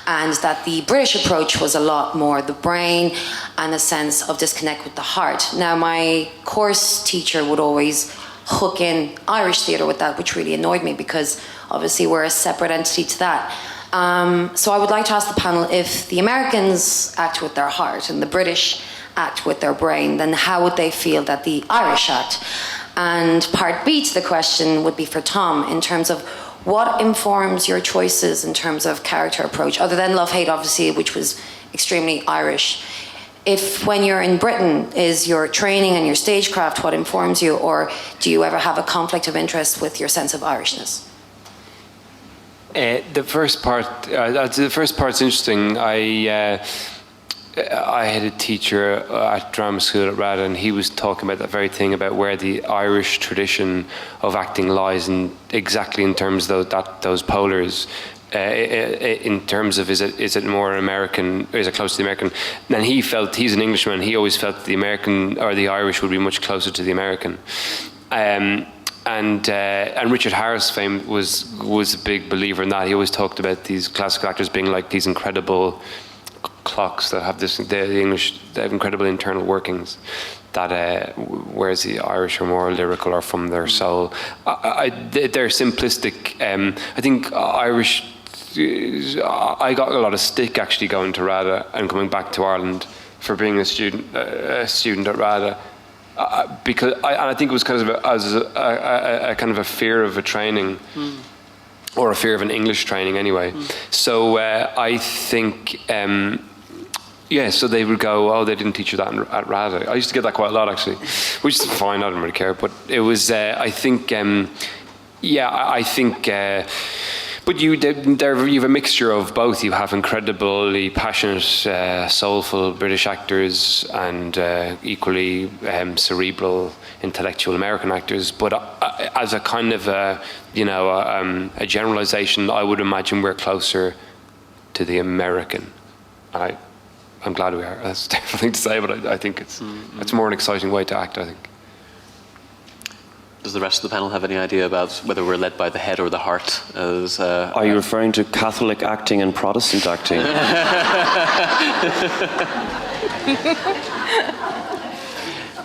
and that the British approach was a lot more the brain and a sense of disconnect with the heart. Now, my course teacher would always hook in Irish theatre with that, which really annoyed me, because obviously we're a separate entity to that. So I would like to ask the panel, if the Americans act with their heart and the British act with their brain, then how would they feel that the Irish act? And part B to the question would be for Tom, in terms of what informs your choices in terms of character approach, other than Love Hate, obviously, which was extremely Irish. If when you're in Britain, is your training and your stagecraft what informs you, or do you ever have a conflict of interest with your sense of Irishness? The first part's interesting. I had a teacher at drama school at RADA, and he was talking about that very thing, about where the Irish tradition of acting lies, and exactly in terms of those polars. In terms of, is it more American, or is it close to the American? And he felt, he's an Englishman, he always felt the American or the Irish would be much closer to the American. And Richard Harris was a big believer in that. He always talked about these classical actors being like these incredible clocks that have the English, they have incredible internal workings, that whereas the Irish are more lyrical or from their soul. They're simplistic. I think Irish, I got a lot of stick actually going to RADA and coming back to Ireland for being a student at RADA, because I think it was kind of a kind of a fear of a training. Or a fear of an English training anyway. So I think, so they would go, oh, they didn't teach you that at RADA. I used to get that quite a lot, actually, which is fine, I didn't really care. But it was, I think, but you have a mixture of both. You have incredibly passionate, soulful British actors, and equally cerebral, intellectual American actors. But as a kind of a generalization, I would imagine we're closer to the American. And I'm glad we are. That's a different thing to say, but I think it's more an exciting way to act, I think. Does the rest of the panel have any idea about whether we're led by the head or the heart? Are you referring to Catholic acting and Protestant acting?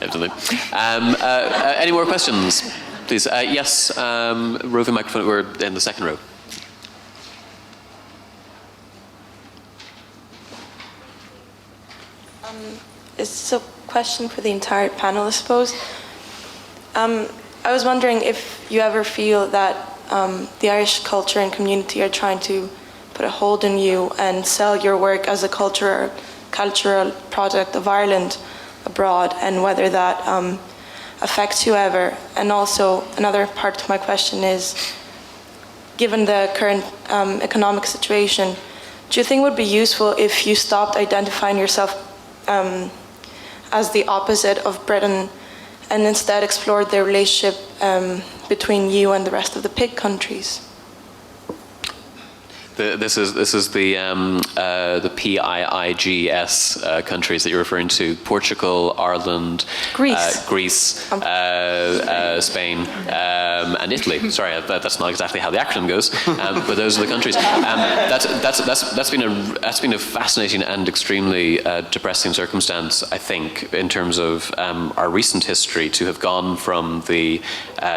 Absolutely. Any more questions, please? Yes, roving microphone. We're in the second row. it's a question for the entire panel, I suppose. I was wondering if you ever feel that the Irish culture and community are trying to put a hold on you and sell your work as a cultural product of Ireland abroad, and whether that affects you ever. And also, another part to my question is, given the current economic situation, do you think it would be useful if you stopped identifying yourself as the opposite of Britain and instead explored the relationship between you and the rest of the PIG countries? This is the PIIGS countries that you're referring to: Portugal, Ireland, Greece, Spain, and Italy. Sorry, that's not exactly how the acronym goes, but those are the countries. That's been a fascinating and extremely depressing circumstance, I think, in terms of our recent history, to have gone from the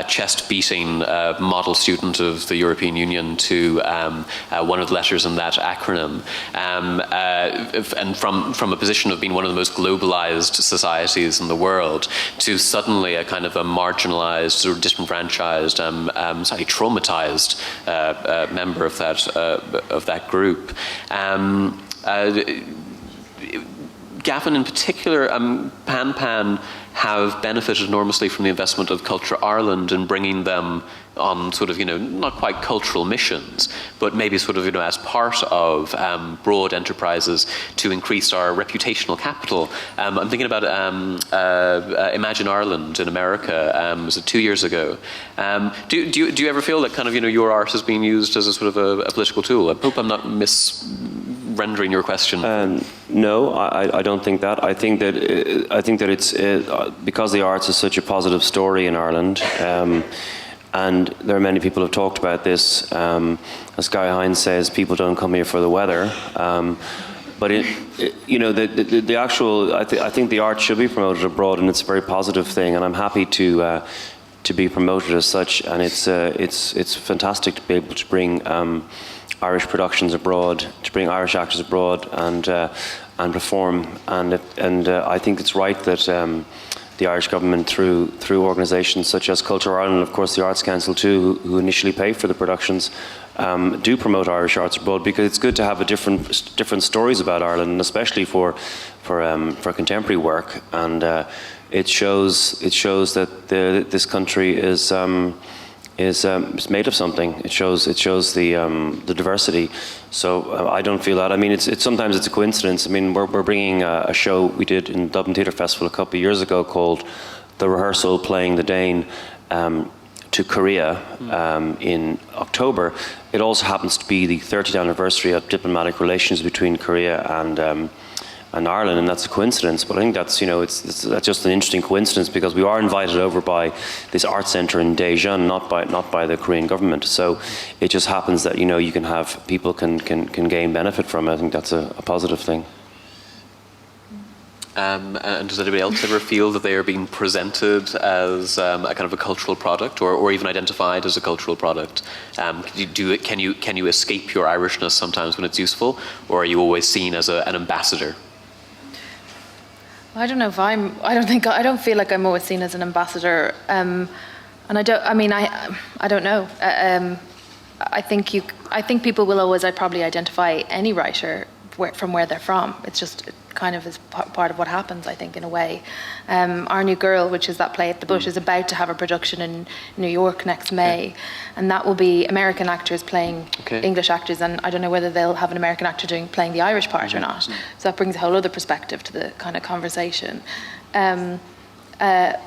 chest-beating model student of the European Union to one of the letters in that acronym, and from a position of being one of the most globalized societies in the world to suddenly a kind of a marginalized or disenfranchised, slightly traumatized member of that group. Gavin in particular, Pan have benefited enormously from the investment of Culture Ireland in bringing them on sort of, not quite cultural missions, but maybe sort of, as part of broad enterprises to increase our reputational capital. I'm thinking about Imagine Ireland in America, was it 2 years ago? Do you ever feel that kind of, your art is being used as a sort of a political tool? I hope I'm not misrendering your question. No, I don't think that. I think that it's because the arts is such a positive story in Ireland. And there are many people who have talked about this. As Guy Hines says, people don't come here for the weather. But the actual, I think the art should be promoted abroad, and it's a very positive thing. And I'm happy to be promoted as such. And it's fantastic to be able to bring Irish productions abroad, to bring Irish actors abroad, and perform. And I think it's right that. The Irish government, through organisations such as Culture Ireland, of course the Arts Council too, who initially pay for the productions, do promote Irish arts abroad, because it's good to have different stories about Ireland, and especially for contemporary work. And it shows that this country is made of something. It shows the diversity. So I don't feel that. I mean, it's sometimes it's a coincidence. I mean, we're bringing a show we did in Dublin Theatre Festival a couple of years ago called The Rehearsal, Playing the Dane, to Korea in October. It also happens to be the 30th anniversary of diplomatic relations between Korea and Ireland, and that's a coincidence. But I think that's that's just an interesting coincidence, because we are invited over by this art centre in Daejeon, not by the Korean government. So it just happens that you can have people can gain benefit from it. I think that's a positive thing. And does anybody else ever feel that they are being presented as a kind of a cultural product, or even identified as a cultural product? Can you escape your Irishness sometimes when it's useful, or are you always seen as an ambassador? I don't know if I don't feel like I'm always seen as an ambassador, and I don't know. I think people will always, probably identify any writer from where they're from. It's just kind of is part of what happens, I think, in a way. Our New Girl, which is that play at the Bush, is about to have a production in New York next May, and that will be American actors playing English actors, and I don't know whether they'll have an American actor playing the Irish part or not. So that brings a whole other perspective to the kind of conversation. But I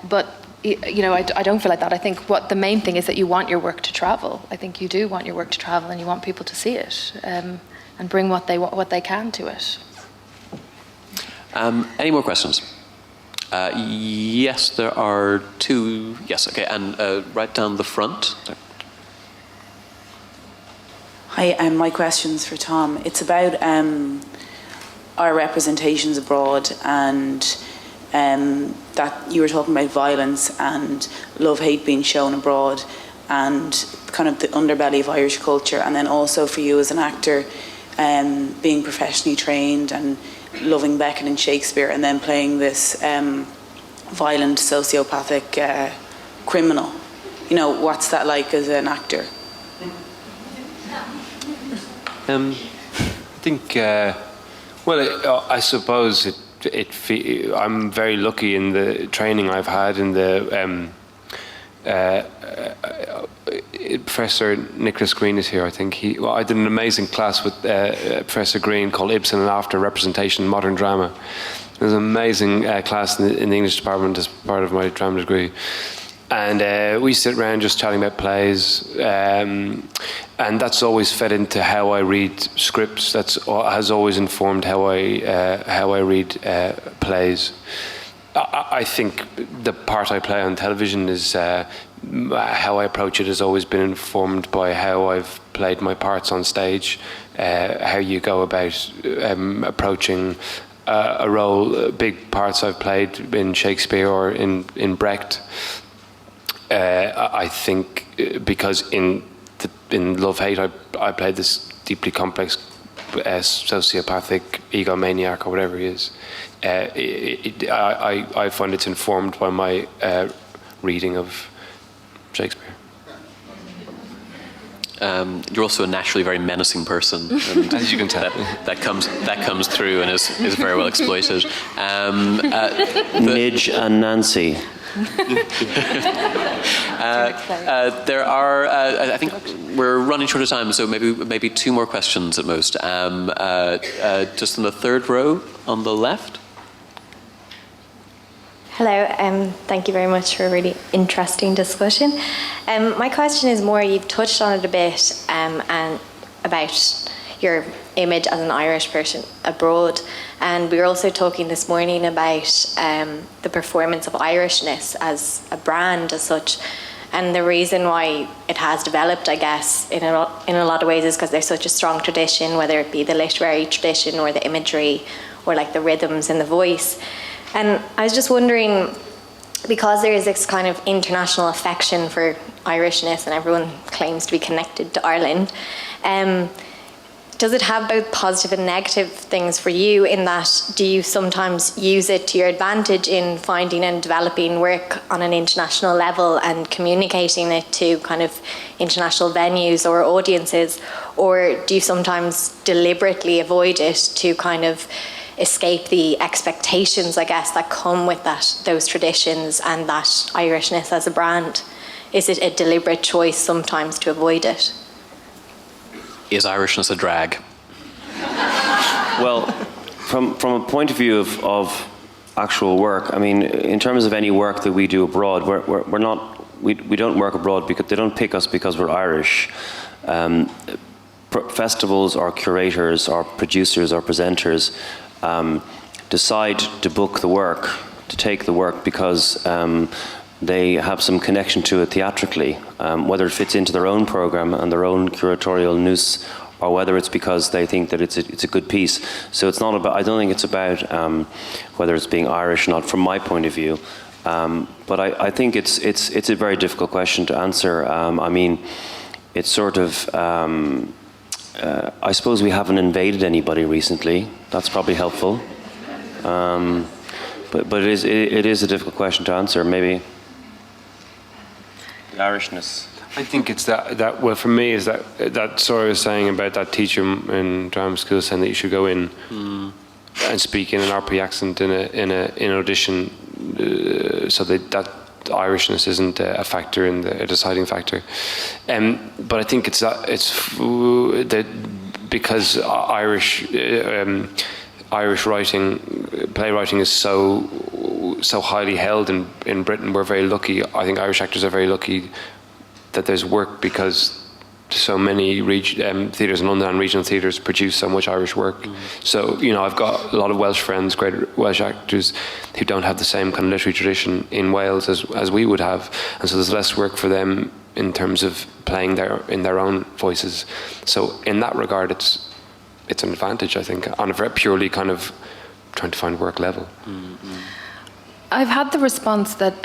don't feel like that. I think what the main thing is that you want your work to travel. I think you do want your work to travel, and you want people to see it and bring what they can to it. Any more questions? Yes, there are two. Yes, okay, and right down the front. Hi, my question's for Tom. It's about our representations abroad, and that you were talking about violence and love-hate being shown abroad, and kind of the underbelly of Irish culture, and then also for you as an actor, being professionally trained and loving Beckett and Shakespeare and then playing this violent, sociopathic criminal. You know, what's that like as an actor? I think, I suppose I'm very lucky in the training I've had in the Professor Nicholas Green is here, I think. I did an amazing class with Professor Green called Ibsen and After Representation in Modern Drama. It was an amazing class in the English department as part of my drama degree. And we sit around just chatting about plays, and that's always fed into how I read scripts. Has always informed how I read plays. I think the part I play on television is how I approach it has always been informed by how I've played my parts on stage, how you go about approaching a role. Big parts I've played in Shakespeare or in Brecht. I think because in Love-Hate I played this deeply complex sociopathic egomaniac or whatever he is. I find it's informed by my reading of Shakespeare. You're also a naturally very menacing person, and as you can tell, that comes through and is very well exploited. Midge and Nancy. There are. I think we're running short of time, so maybe two more questions at most. Just in the third row on the left. Hello, thank you very much for a really interesting discussion. My question is more, you've touched on it a bit, and about your image as an Irish person abroad. And we were also talking this morning about the performance of Irishness as a brand as such. And the reason why it has developed, I guess, in a lot of ways is because there's such a strong tradition, whether it be the literary tradition or the imagery or like the rhythms and the voice. And I was just wondering, because there is this kind of international affection for Irishness and everyone claims to be connected to Ireland, does it have both positive and negative things for you, in that do you sometimes use it to your advantage in finding and developing work on an international level and communicating it to kind of international venues or audiences, or do you sometimes deliberately avoid it to kind of escape the expectations, I guess, that come with those traditions and that Irishness as a brand? Is it a deliberate choice sometimes to avoid it? Is Irishness a drag? Well, from a point of view of actual work, I mean, in terms of any work that we do abroad, we don't work abroad because they don't pick us because we're Irish. Festivals or curators or producers or presenters decide to book the work, to take the work because they have some connection to it theatrically, whether it fits into their own program and their own curatorial nous, or whether it's because they think that it's a good piece. So it's not about. I don't think it's about whether it's being Irish or not, from my point of view. But I think it's a very difficult question to answer. I mean, it's sort of. I suppose we haven't invaded anybody recently. That's probably helpful. But it is a difficult question to answer. Maybe. The Irishness. I think it's that well, for me, is that story I was saying about that teacher in drama school saying that you should go in and speak in an RP accent in an audition, so that Irishness isn't a factor a deciding factor. But I think it's that because Irish playwriting is so highly held in Britain. We're very lucky. I think Irish actors are very lucky that there's work, because so many theatres in London and regional theatres produce so much Irish work. So, you know, I've got a lot of Welsh friends, great Welsh actors, who don't have the same kind of literary tradition in Wales as we would have. And so there's less work for them in terms of playing in their own voices. So in that regard, it's an advantage, I think, on a very purely kind of trying to find work level. I've had the response that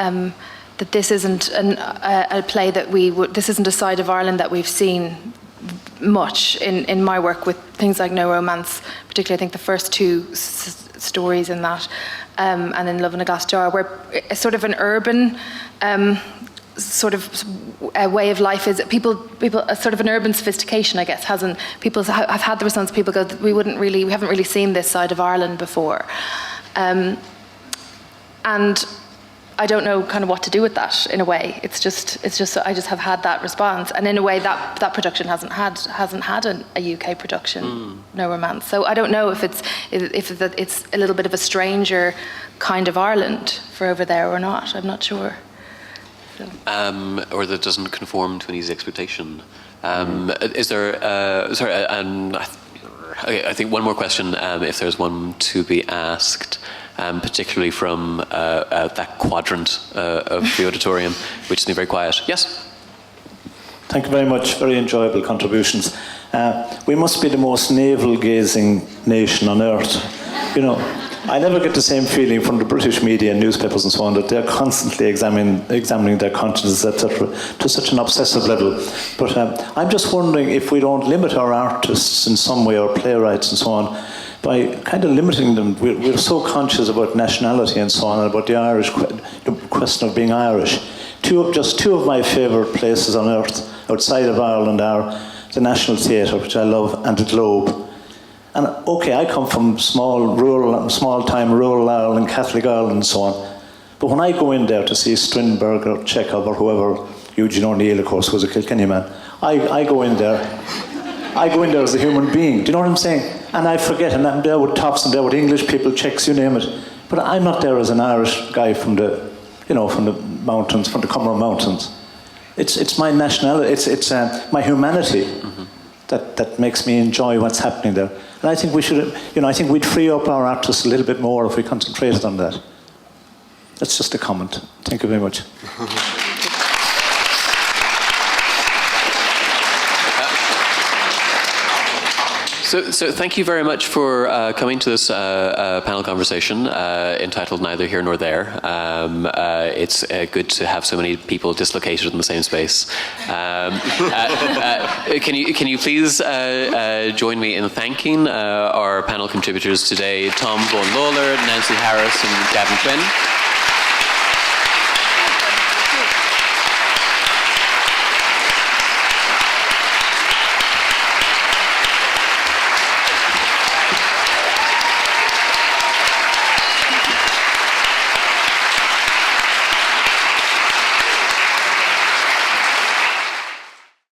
this isn't a play that this isn't a side of Ireland that we've seen much in my work with things like No Romance, particularly I think the first two stories in that, and in Love in a Glass Jar, where a sort of an urban sort of a way of life is people a sort of an urban sophistication, I guess, I've had the response, people go, we haven't really seen this side of Ireland before, and I don't know kind of what to do with that in a way. It's just I just have had that response, and in a way that production hasn't had a UK production, No Romance. So I don't know if it's a little bit of a stranger kind of Ireland for over there or not. I'm not sure. So. Or that doesn't conform to an easy expectation. Is there? Sorry, I think one more question, if there's one to be asked. Particularly from that quadrant of the auditorium, which seemed very quiet. Yes? Thank you very much. Very enjoyable contributions. We must be the most navel-gazing nation on earth. You know, I never get the same feeling from the British media and newspapers and so on that they're constantly examining their consciences, etc., to such an obsessive level. But I'm just wondering if we don't limit our artists in some way, or playwrights and so on, by kind of limiting them. We're so conscious about nationality and so on, and about the question of being Irish. Just two of my favourite places on earth outside of Ireland are the National Theatre, which I love, and the Globe. And okay, I come from small-time rural Ireland, Catholic Ireland and so on. But when I go in there to see Strindberg or Chekhov or whoever, Eugene O'Neill, of course, was a Kilkenny man, I go in there as a human being. Do you know what I'm saying? And I forget, and I'm there with tops and there with English people, Czechs, you name it. But I'm not there as an Irish guy from the mountains, from the Cumber Mountains. It's my nationality, it's my humanity that makes me enjoy what's happening there. And I think we should, I think we'd free up our artists a little bit more if we concentrated on that. That's just a comment. Thank you very much. So thank you very much for coming to this panel conversation entitled Neither Here Nor There. It's good to have so many people dislocated in the same space. Can you please join me in thanking our panel contributors today, Tom Vaughan-Lawlor, Nancy Harris and Gavin Quinn.